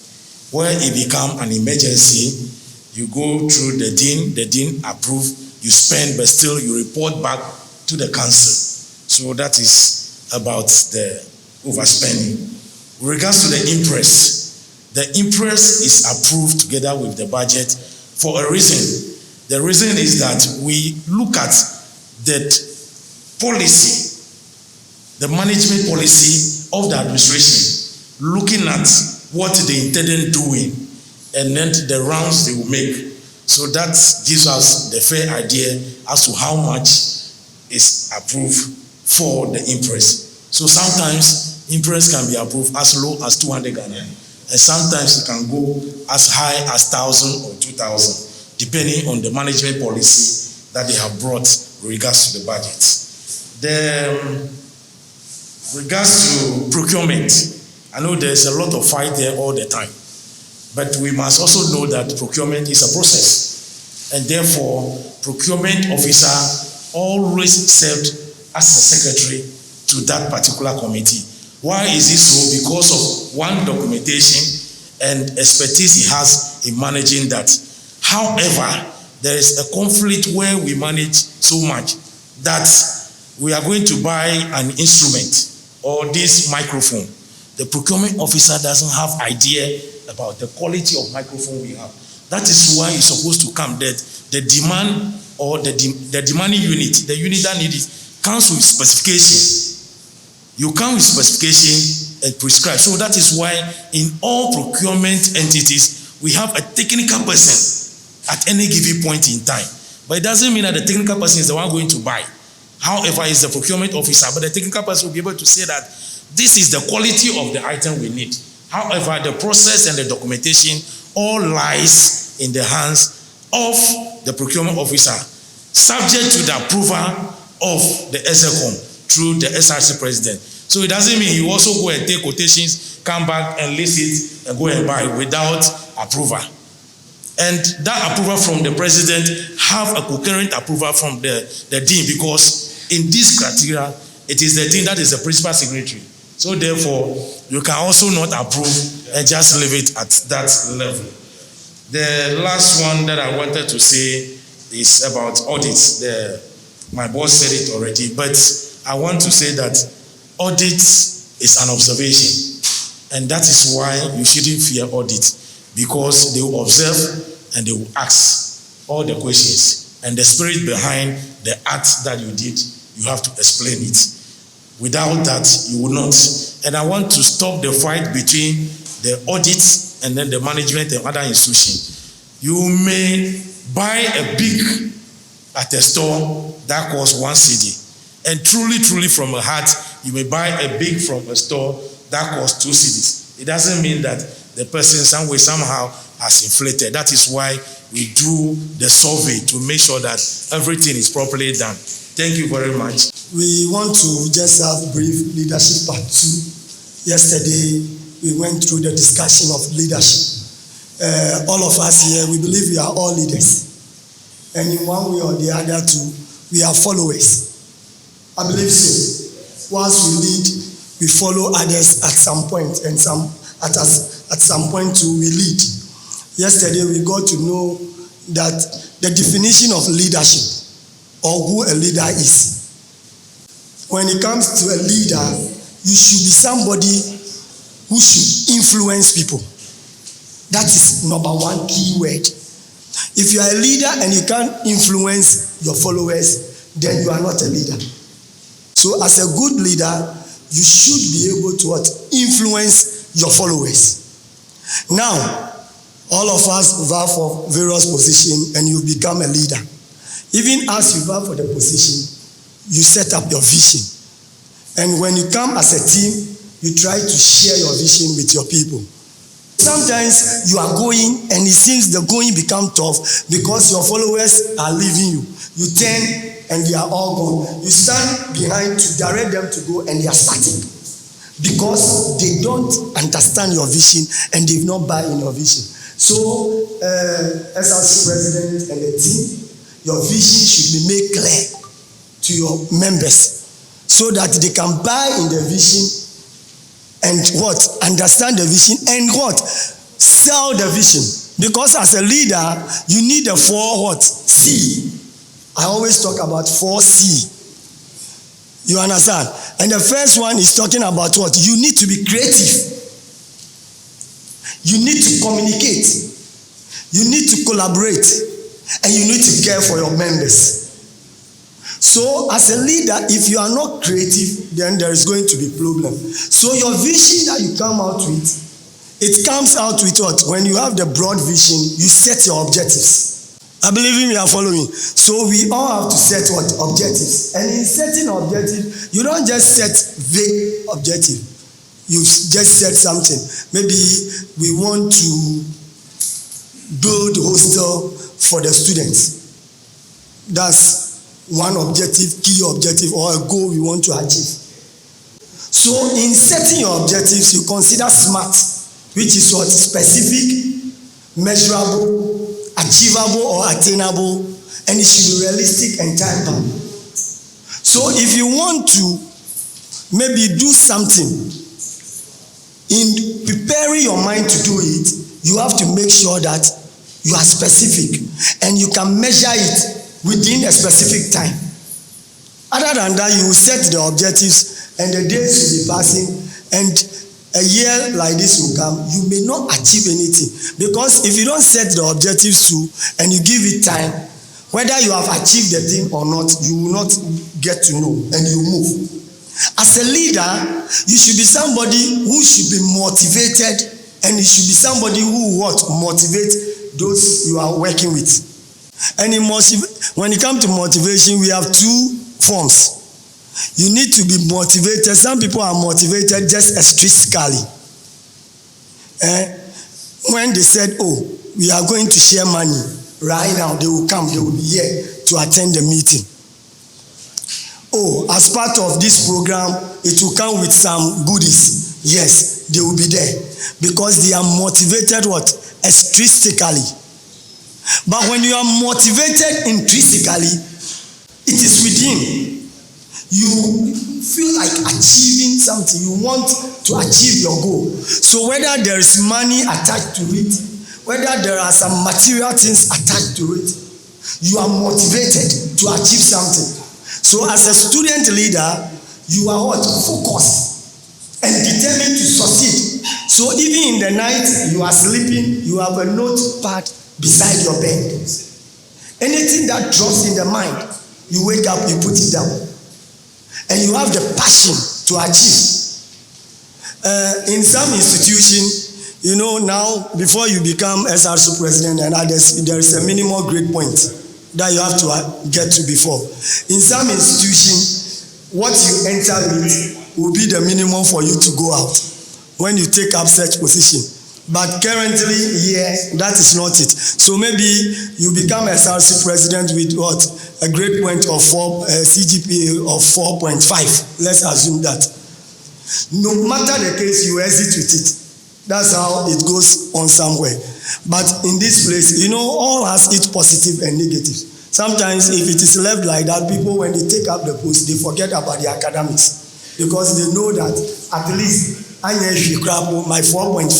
Where it becomes an emergency, you go through the dean approve, you spend, but still you report back to the council. So that is about the overspending. With regards to the impress is approved together with the budget for a reason. The reason is that we look at that policy, the management policy of the administration, looking at what they intended doing, and then the rounds they will make. So that gives us the fair idea as to how much is approved for the impress. So sometimes impress can be approved as low as 200 Ghana, and sometimes it can go as high as 1,000 or 2,000, depending on the management policy that they have brought with regards to the budget. Regards to procurement, I know there's a lot of fight there all the time, but we must also know that procurement is a process, and therefore procurement officer always served as a secretary to that particular committee. Why is it so? Because of one, documentation and expertise he has in managing that. However, there is a conflict where we manage so much that we are going to buy an instrument or this microphone. The procurement officer doesn't have idea about the quality of microphone we have. That is why it's supposed to come that the demand or the demanding unit, the unit that needs it, comes with specification. You come with specification and prescribe. So that is why in all procurement entities, we have a technical person at any given point in time. But it doesn't mean that the technical person is the one going to buy. However, it's the procurement officer, but the technical person will be able to say that this is the quality of the item we need. However, the process and the documentation all lies in the hands of the procurement officer, subject to the approval of the SECOM through the SRC president. So it doesn't mean you also go and take quotations, come back and list it and go and buy without approval. And that approval from the president have a concurrent approval from the dean, because in this criteria, it is the dean that is the principal signatory. So therefore, you can also not approve and just leave it at that level. The last one that I wanted to say is about audits. My boss said it already, but I want to say that audits is an observation, and that is why you shouldn't fear audit, because they will observe and they will ask all the questions, and the spirit behind the act that you did, you have to explain it. Without that, you will not. And I want to stop the fight between the audits and then the management and other institutions. You may buy a big at a store that costs 1 cedi, and truly from a heart, you may buy a big from a store that costs 2 cedis. It doesn't mean that the person somehow has inflated. That is why we do the survey to make sure that everything is properly done. Thank you very much. We want to just have brief leadership part 2. Yesterday, we went through the discussion of leadership. All of us here, we believe we are all leaders. And in one way or the other too, we are followers. I believe so. Once we lead, we follow others at some point, and at some point too, we lead. Yesterday, we got to know that the definition of leadership, or who a leader is. When it comes to a leader, you should be somebody who should influence people. That is number one key word. If you are a leader and you can't influence your followers, then you are not a leader. So as a good leader, you should be able to influence your followers. Now, all of us vie for various positions and you become a leader. Even as you vie for the position, you set up your vision. And when you come as a team, you try to share your vision with your people. Sometimes you are going and it seems the going becomes tough because your followers are leaving you. You turn and they are all gone. You stand behind to direct them to go and they are starting. Because they don't understand your vision and they will not buy in your vision. So, SRC president and the team, your vision should be made clear to your members so that they can buy in the vision and understand the vision and sell the vision. Because as a leader, you need the 4 C. I always talk about 4C. You understand? And the first one is talking about you need to be creative. You need to communicate. You need to collaborate. And you need to care for your members. So as a leader, if you are not creative, then there is going to be problem. So your vision that you come out with, it comes out with when you have the broad vision, you set your objectives. I believe you are following. So we all have to set objectives. And in setting objectives, you don't just set vague objective. You just set something. Maybe we want to build hostel for the students. That's one objective, key objective, or a goal we want to achieve. So in setting your objectives, you consider SMART, which is specific, measurable, achievable or attainable, and it should be realistic and time-bound. So if you want to maybe do something, in preparing your mind to do it, you have to make sure that you are specific and you can measure it within a specific time. Other than that, you will set the objectives and the days will be passing and a year like this will come, you may not achieve anything. Because if you don't set the objectives too and you give it time, whether you have achieved the thing or not, you will not get to know and you move. As a leader, you should be somebody who should be motivated and you should be somebody who motivate those you are working with. And when it comes to motivation, we have 2 forms. You need to be motivated. Some people are motivated just extrinsically. When they said, we are going to share money, right now they will come, they will be here to attend the meeting. As part of this program, it will come with some goodies. Yes, they will be there. Because they are motivated extrinsically. But when you are motivated intrinsically, it is within. You feel like achieving something. You want to achieve your goal. So whether there is money attached to it, whether there are some material things attached to it, you are motivated to achieve something. So as a student leader, you are what? Focused and determined to succeed. So even in the night you are sleeping, you have a notepad beside your bed. Anything that drops in the mind, you wake up, you put it down. And you have the passion to achieve. In some institution, you know, now before you become SRC president and others, there is a minimum grade point that you have to get to before. In some institution, what you enter with will be the minimum for you to go out when you take up such position. But currently, yeah, that is not it. So maybe you become a SRC president with what? A grade point of CGPA of 4.5. Let's assume that. No matter the case, you exit with it. That's how it goes on somewhere. But in this place, you know, all has its positive and negative. Sometimes if it is left like that, people, when they take up the post, they forget about the academics. Because they know that at least my 4.5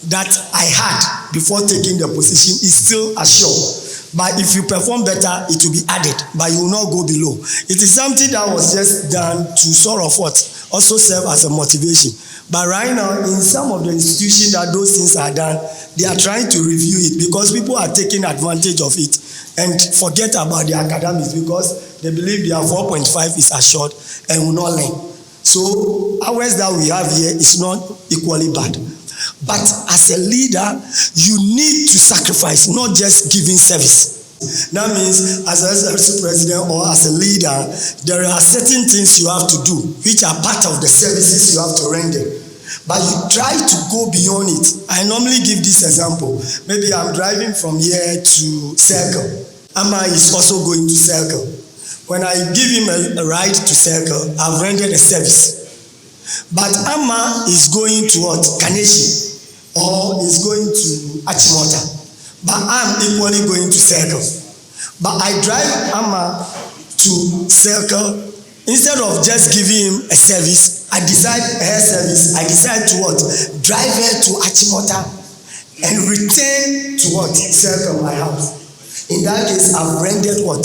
that I had before taking the position is still assured. But if you perform better, it will be added, but you will not go below. It is something that was just done to sort of what? Also serve as a motivation. But right now, in some of the institutions that those things are done, they are trying to review it because people are taking advantage of it and forget about the academics because they believe their 4.5 is assured and will not learn. So hours that we have here is not equally bad. But as a leader, you need to sacrifice, not just giving service. That means as a SRC president or as a leader, there are certain things you have to do, which are part of the services you have to render. But you try to go beyond it. I normally give this example. Maybe I'm driving from here to Circle. Amma is also going to Circle. When I give him a ride to Circle, I've rendered a service. But Amma is going to what? Kaneshi, or is going to Achimota. But I'm equally going to Circle. But I drive Amma to Circle. Instead of just giving him a service, I decide to what? Drive her to Achimota and return to what? Circle, my house. In that case, I've rendered what?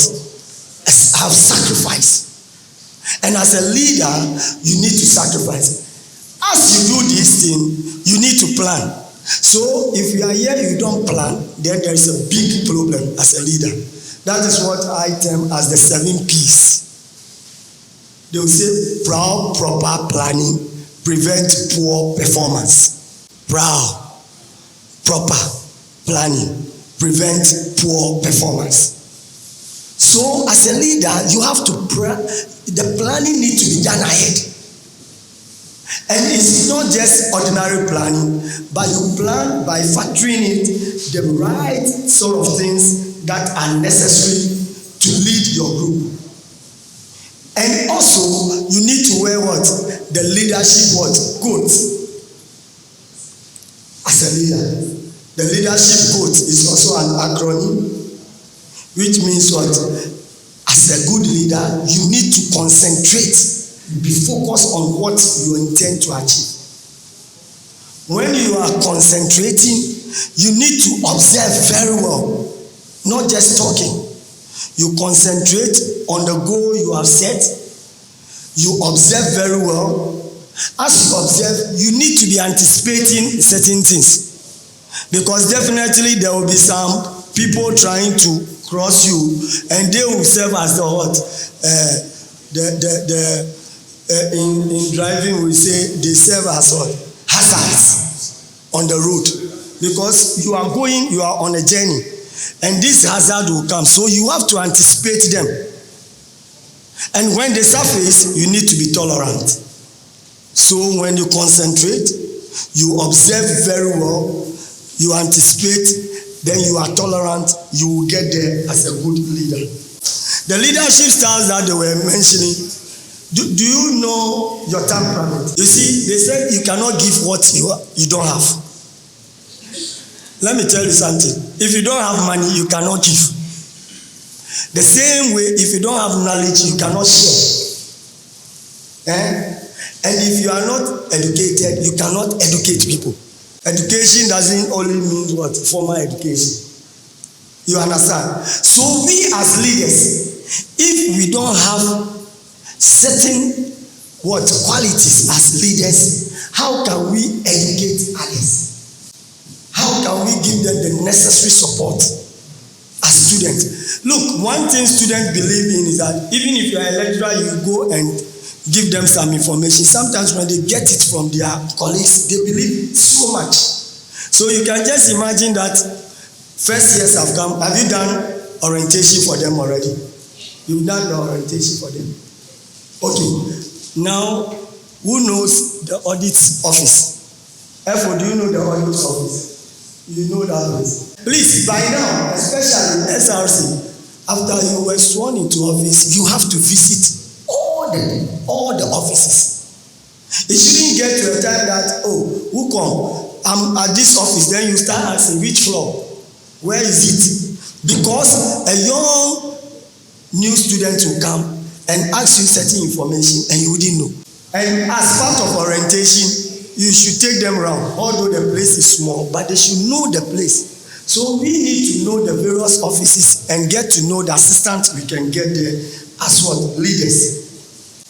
I've sacrificed. And as a leader, you need to sacrifice. As you do this thing, you need to plan. So if you are here, you don't plan, then there is a big problem as a leader. That is what I term as the 7 P's. They will say proud, proper planning, prevent poor performance. Proud, proper planning, prevent poor performance. So as a leader, you have to the planning needs to be done ahead. And it's not just ordinary planning, but you plan by factoring in the right sort of things that are necessary to lead your group. And also, you need to wear what? The leadership what? Coat. As a leader. The leadership coat is also an acronym, which means what? As a good leader, you need to concentrate, be focused on what you intend to achieve. When you are concentrating, you need to observe very well, not just talking. You concentrate on the goal you have set. You observe very well. As you observe, you need to be anticipating certain things. Because definitely there will be some people trying to cross you, and they will serve as the what? In driving we say they serve as what? Hazards on the road. Because you are on a journey. And this hazard will come. So you have to anticipate them. And when they surface, you need to be tolerant. So when you concentrate, you observe very well, you anticipate, then you are tolerant, you will get there as a good leader. The leadership styles that they were mentioning, do you know your temperament? You see, they said you cannot give what you don't have. Let me tell you something. If you don't have money, you cannot give. The same way, if you don't have knowledge, you cannot share. And if you are not educated, you cannot educate people. Education doesn't only mean what? Formal education. You understand? So we as leaders, if we don't have certain what qualities as leaders, how can we educate others? How can we give them the necessary support as students? Look, one thing students believe in is that even if you are a lecturer, you go and give them some information. Sometimes when they get it from their colleagues, they believe so much. So you can just imagine that first years have come. Have you done orientation for them already? You've done the orientation for them. Okay. Now, who knows the audit office? FO, do you know the audit office? You know that place. Please, by now, especially SRC, after you were sworn into office, you have to visit all the offices. It shouldn't get to a time that, oh, who come? I'm at this office, then you start asking which floor, where is it? Because a young new student will come and ask you certain information and you wouldn't know. And as part of orientation, you should take them around, although the place is small, but they should know the place. So we need to know the various offices and get to know the assistants we can get there as what? Leaders.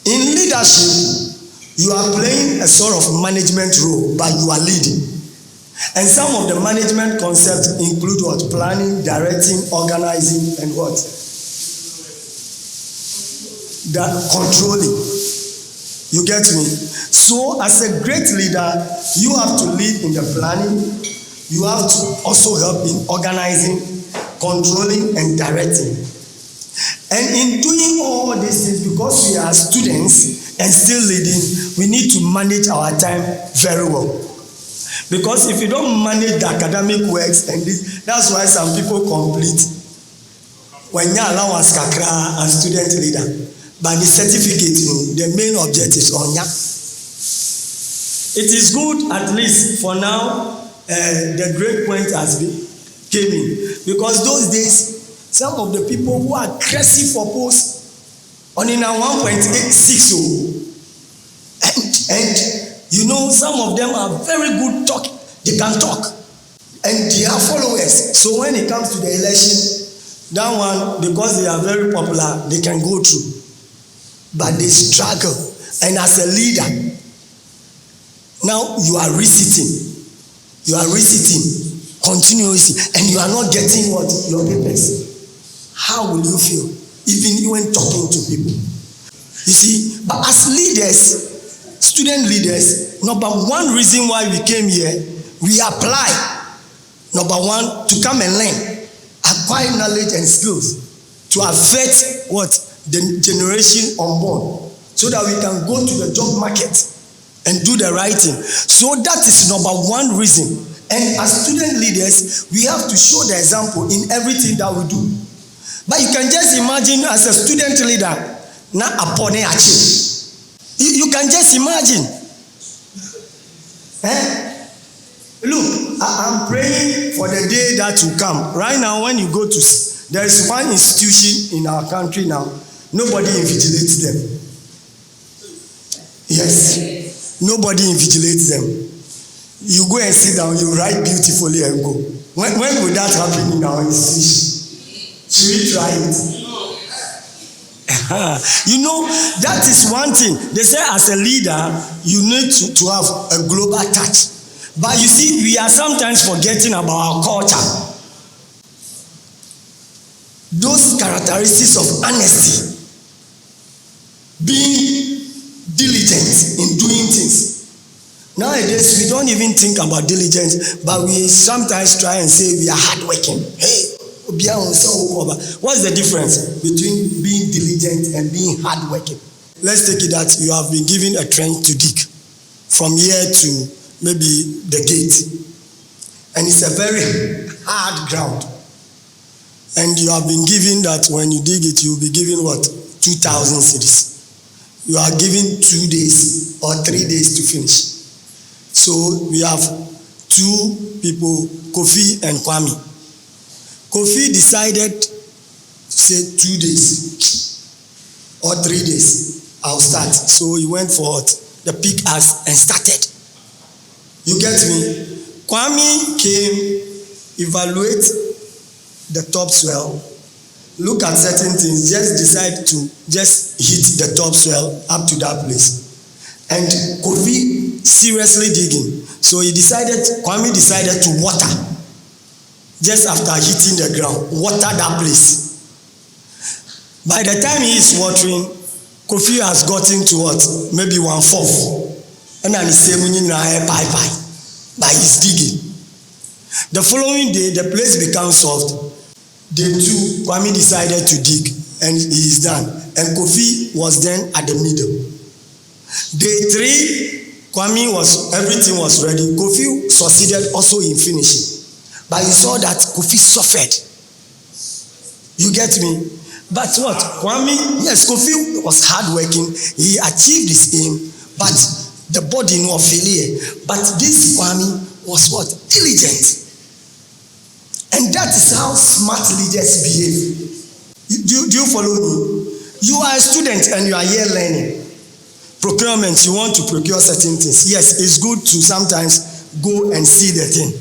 In leadership, you are playing a sort of management role, but you are leading. And some of the management concepts include what? Planning, directing, organizing, and what? That controlling. You get me? So as a great leader, you have to lead in the planning. You have to also help in organizing, controlling, and directing. And in doing all these things, because we are students and still leading, we need to manage our time very well. Because if you don't manage the academic works and this, that's why some people complete when you allow us kakra as student leader. But the certificate, the main object is on ya. It is good, at least for now, the great point has came in. Because those days, some of the people who are aggressive for posts on in a 1.86 and you know, some of them are very good talking. They can talk. And they are followers. So when it comes to the election, that one, because they are very popular, they can go through. But they struggle. And as a leader, now you are reciting. You are reciting continuously. And you are not getting what? Your papers. How will you feel? Even when talking to people. You see, but as leaders, student leaders, number one reason why we came here, we apply, number one, to come and learn, acquire knowledge and skills, to affect what? The generation unborn, so that we can go to the job market and do the right thing. So that is number one reason. And as student leaders, we have to show the example in everything that we do. But you can just imagine as a student leader, not upon a achieve. You can just imagine. Look, I'm praying for the day that will come. Right now, when you go to, there is one institution in our country now, nobody invigilates them. Yes, nobody invigilates them. You go and sit down, you write beautifully and go. When will that happen in our institution? Should we try it? You know, that is one thing. They say as a leader, you need to have a global touch. But you see, we are sometimes forgetting about our culture. Those characteristics of honesty, being diligent in doing things. Nowadays, we don't even think about diligence, but we sometimes try and say we are hardworking. Hey, what's the difference between being diligent and being hardworking? Let's take it that you have been given a trench to dig from here to maybe the gate. And it's a very hard ground. And you have been given that when you dig it, you'll be given what? 2,000 cedis. You are given 2 days or 3 days to finish. So we have two people, Kofi and Kwame. Kofi decided to say 2 days or 3 days, I'll start. So he went for the pickaxe and started. You get me? Kwame came, evaluate the topsoil, look at certain things, just decide to just hit the topsoil up to that place. And Kofi seriously digging. So Kwame decided to water. Just after hitting the ground, water that place. By the time he is watering, Kofi has gotten to what? Maybe 1/4. And then he's saying, by his digging. The following day, the place becomes soft. Day 2, Kwame decided to dig, and he is done. And Kofi was then at the middle. Day 3, everything was ready. Kofi succeeded also in finishing. But you saw that Kofi suffered. You get me? But what? Kwame, yes, Kofi was hardworking. He achieved his aim, but the body no failure. But this Kwame was what? Diligent. And that is how smart leaders behave. Do you follow me? You are a student and you are here learning. Procurement, you want to procure certain things. Yes, it's good to sometimes go and see the thing.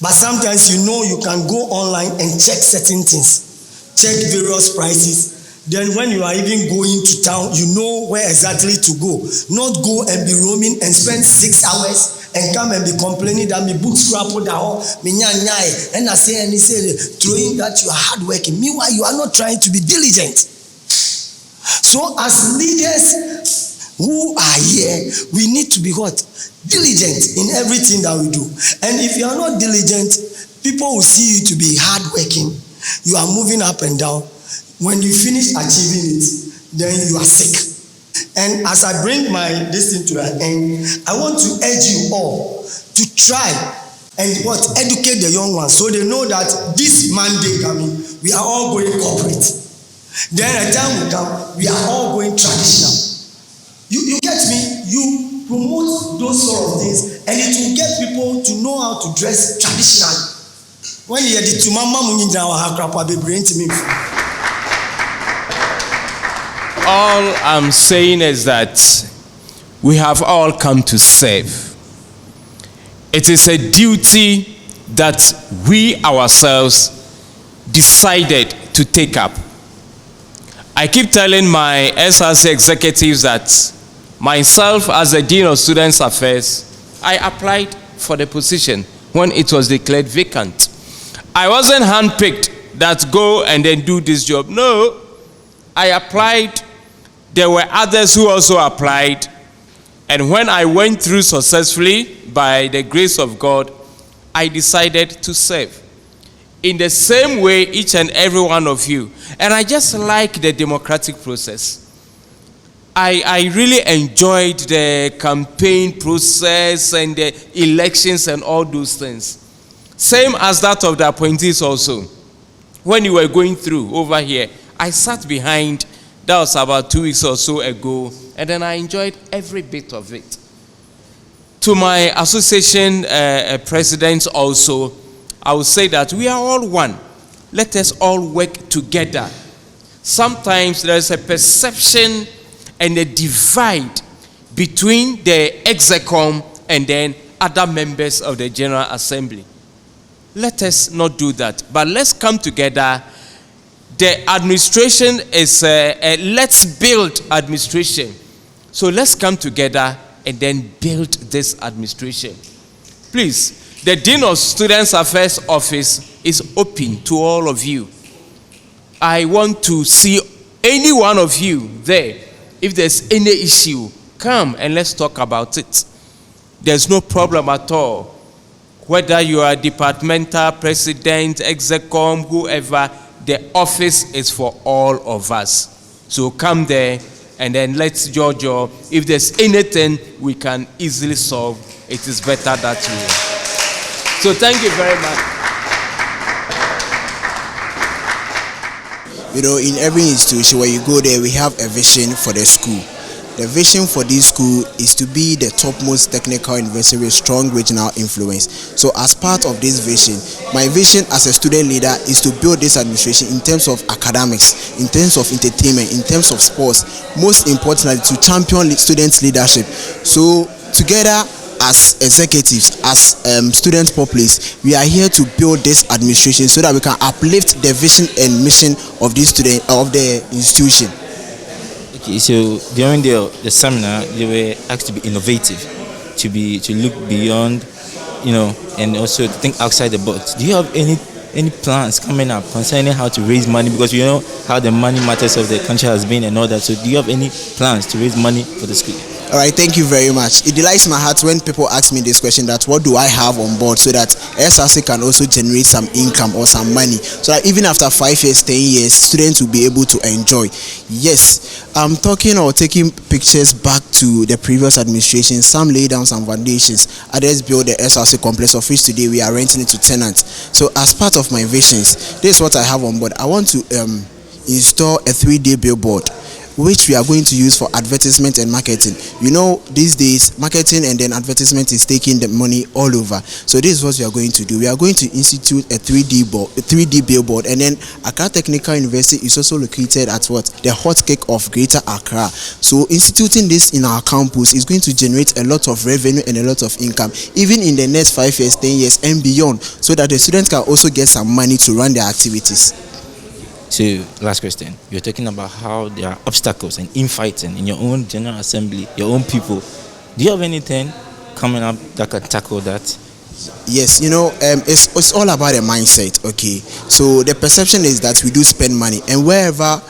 But sometimes you can go online and check certain things. Check various prices. Then when you are even going to town, you know where exactly to go. Not go and be roaming and spend 6 hours and come and be complaining that me book scrap or me nyai and I say and he say throwing that you are hardworking. Meanwhile, you are not trying to be diligent. So as leaders who are here, we need to be what? Diligent in everything that we do. And if you are not diligent, people will see you to be hardworking. You are moving up and down. When you finish achieving it, then you are sick. And as I bring this thing to an end, I want to urge you all to try and educate the young ones so they know that this Monday coming, we are all going corporate. Then a time will come, we are all going traditional. You get me? You promote those sort of things, and it will get people to know how to dress traditionally. When you hear the Tumama Munindra or Hakrapa, they bring to me. All I'm saying is that we have all come to serve. It is a duty that we ourselves decided to take up. I keep telling my SRC executives that myself as the Dean of Students Affairs, I applied for the position when it was declared vacant. I wasn't handpicked that go and then do this job. No, I applied. There were others who also applied, and when I went through successfully, by the grace of God, I decided to serve. In the same way, each and every one of you. And I just like the democratic process. I really enjoyed the campaign process and the elections and all those things. Same as that of the appointees also. When you were going through over here, I sat behind. That was about 2 weeks or so ago, and then I enjoyed every bit of it. To my association presidents also, I would say that we are all one. Let us all work together. Sometimes there is a perception and a divide between the execom and then other members of the General Assembly. Let us not do that, but let's come together. The administration is a let's build administration. So let's come together and then build this administration. Please, the Dean of Students Affairs office is open to all of you. I want to see any one of you there. If there's any issue, come and let's talk about it. There's no problem at all. Whether you are departmental president, execom, whoever, the office is for all of us. So come there and then let's judge. If there's anything we can easily solve, it is better that way. So thank you very much. You know, in every institution where you go there, we have a vision for the school. The vision for this school is to be the topmost technical university with strong regional influence. So as part of this vision, my vision as a student leader is to build this administration in terms of academics, in terms of entertainment, in terms of sports, most importantly to champion students' leadership. So together as executives, as student populace, we are here to build this administration so that we can uplift the vision and mission of this student of the institution. Okay, so during the seminar, they were asked to be innovative, to look beyond, and also to think outside the box. Do you have any plans coming up concerning how to raise money? Because you know how the money matters of the country has been and all that. So do you have any plans to raise money for the school? All right, thank you very much. It delights my heart when people ask me this question, that what do I have on board so that SRC can also generate some income or some money, so that even after 5 years, 10 years, students will be able to enjoy. Yes, I'm talking or taking pictures back to the previous administration. Some laid down some foundations, others built the SRC complex, of which today we are renting it to tenants. So as part of my visions, this is what I have on board. I want to install a 3D billboard, which we are going to use for advertisement and marketing. You know, these days, marketing and then advertisement is taking the money all over. So this is what we are going to do. We are going to institute a 3D billboard, and then Accra Technical University is also located at the hot cake of Greater Accra. So instituting this in our campus is going to generate a lot of revenue and a lot of income, even in the next 5 years, 10 years and beyond, so that the students can also get some money to run their activities. So, last question. You're talking about how there are obstacles and infighting in your own General Assembly, your own people. Do you have anything coming up that can tackle that? Yes, it's all about a mindset, okay? So the perception is that we do spend money, and wherever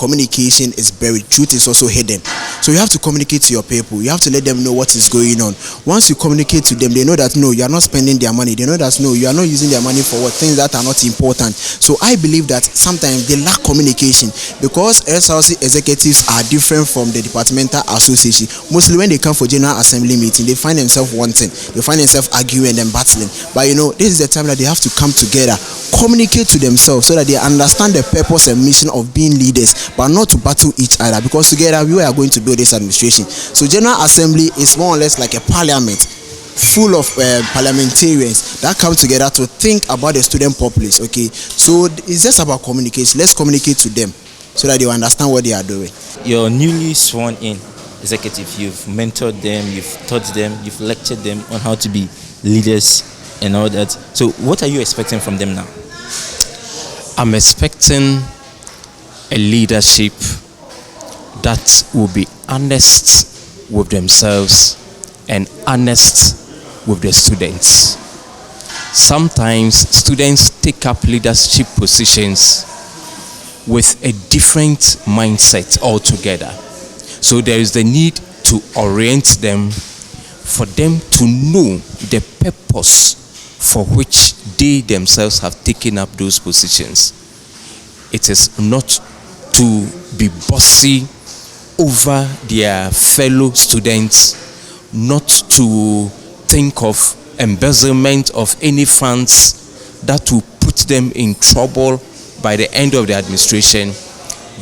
communication is buried, truth is also hidden. So you have to communicate to your people. You have to let them know what is going on. Once you communicate to them, they know that no, you are not spending their money. They know that no, you are not using their money for things that are not important. So I believe that sometimes they lack communication, because SRC executives are different from the departmental association. Mostly when they come for General Assembly meeting, they find themselves wanting, they find themselves arguing and battling. But this is the time that they have to come together, communicate to themselves, so that they understand the purpose and mission of being leaders, but not to battle each other, because together we are going to build this administration. So General Assembly is more or less like a parliament full of parliamentarians that come together to think about the student populace. Okay, so it's just about communication. Let's communicate to them so that they will understand what they are doing. Your newly sworn in executive, you've mentored them, you've taught them, you've lectured them on how to be leaders and all that. So what are you expecting from them now? I'm expecting a leadership that will be honest with themselves and honest with the students. Sometimes students take up leadership positions with a different mindset altogether. So there is the need to orient them, for them to know the purpose for which they themselves have taken up those positions. It is not to be bossy over their fellow students, not to think of embezzlement of any funds that will put them in trouble by the end of the administration,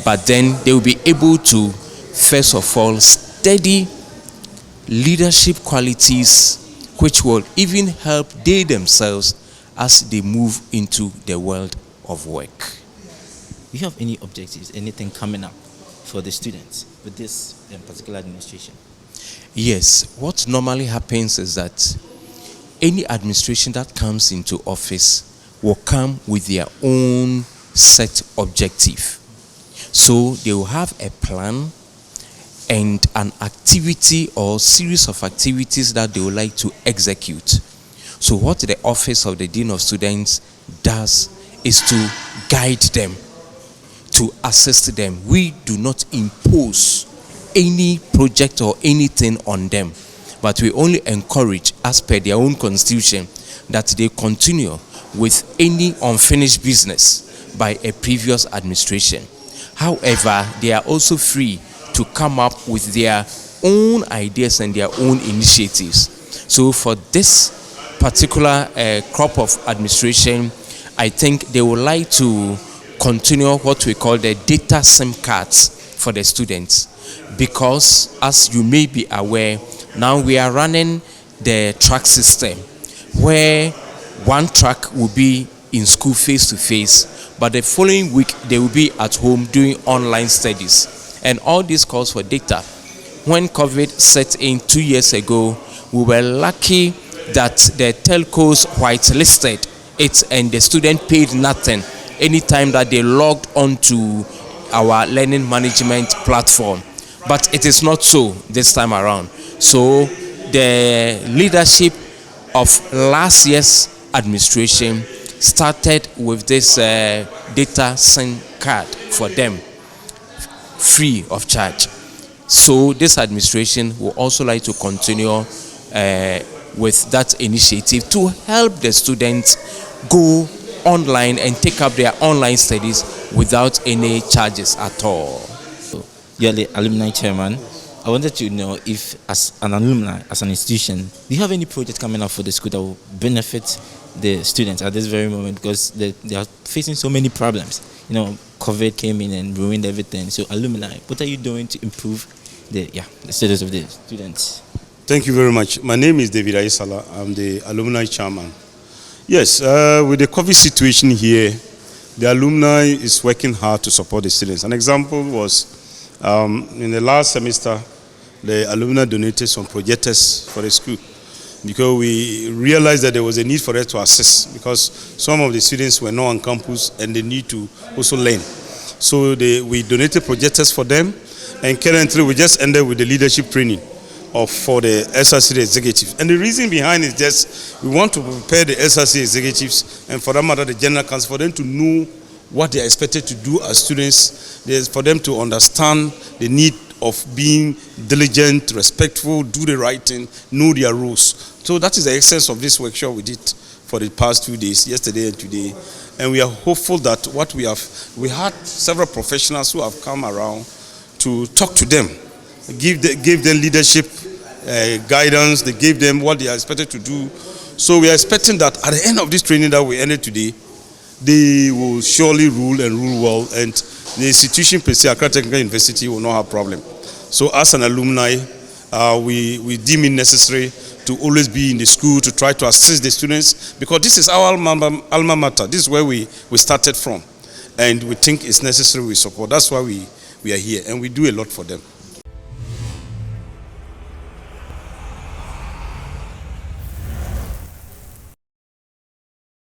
but then they will be able to, first of all, study leadership qualities which will even help they themselves as they move into the world of work. Do you have any objectives, anything coming up for the students with this particular administration? Yes, what normally happens is that any administration that comes into office will come with their own set objective. So they will have a plan and an activity or series of activities that they would like to execute. So what the Office of the Dean of Students does is to guide them, to assist them. We do not impose any project or anything on them, but we only encourage, as per their own constitution, that they continue with any unfinished business by a previous administration. However, they are also free to come up with their own ideas and their own initiatives. So for this particular crop of administration, I think they would like to continue what we call the data SIM cards for the students, because as you may be aware, now we are running the track system where one track will be in school face-to-face, but the following week they will be at home doing online studies. And all this calls for data. When COVID set in 2 years ago, we were lucky that the telcos whitelisted it and the student paid nothing anytime that they logged onto our learning management platform. But it is not so this time around. So the leadership of last year's administration started with this data SIM card for them, free of charge. So this administration will also like to continue with that initiative to help the students go online and take up their online studies without any charges at all. You're the alumni chairman. I wanted to know if, as an alumni, as an institution, do you have any project coming up for the school that will benefit the students at this very moment, because they are facing so many problems? You know, COVID came in and ruined everything. So alumni, what are you doing to improve the status of the students? Thank you very much. My name is David Aisala. I'm the alumni chairman. Yes, with the COVID situation here, the alumni is working hard to support the students. An example was in the last semester, the alumni donated some projectors for the school because we realized that there was a need for us to assist because some of the students were not on campus and they need to also learn. So we donated projectors for them, and currently we just ended with the leadership training for the SRC executives. And the reason behind is just we want to prepare the SRC executives and for that matter the general council for them to know what they are expected to do as students, for them to understand the need of being diligent, respectful, do the right thing, know their rules. So that is the essence of this workshop we did for the past 2 days, yesterday and today. And we are hopeful that we had several professionals who have come around to talk to them, give them leadership guidance, they gave them what they are expected to do. So we are expecting that at the end of this training that we ended today, they will surely rule and rule well, and the institution per se, Accra Technical University, will not have problem. So as an alumni, we deem it necessary to always be in the school to try to assist the students, because this is our alma mater. This is where we started from, and we think it's necessary we support. That's why we are here, and we do a lot for them.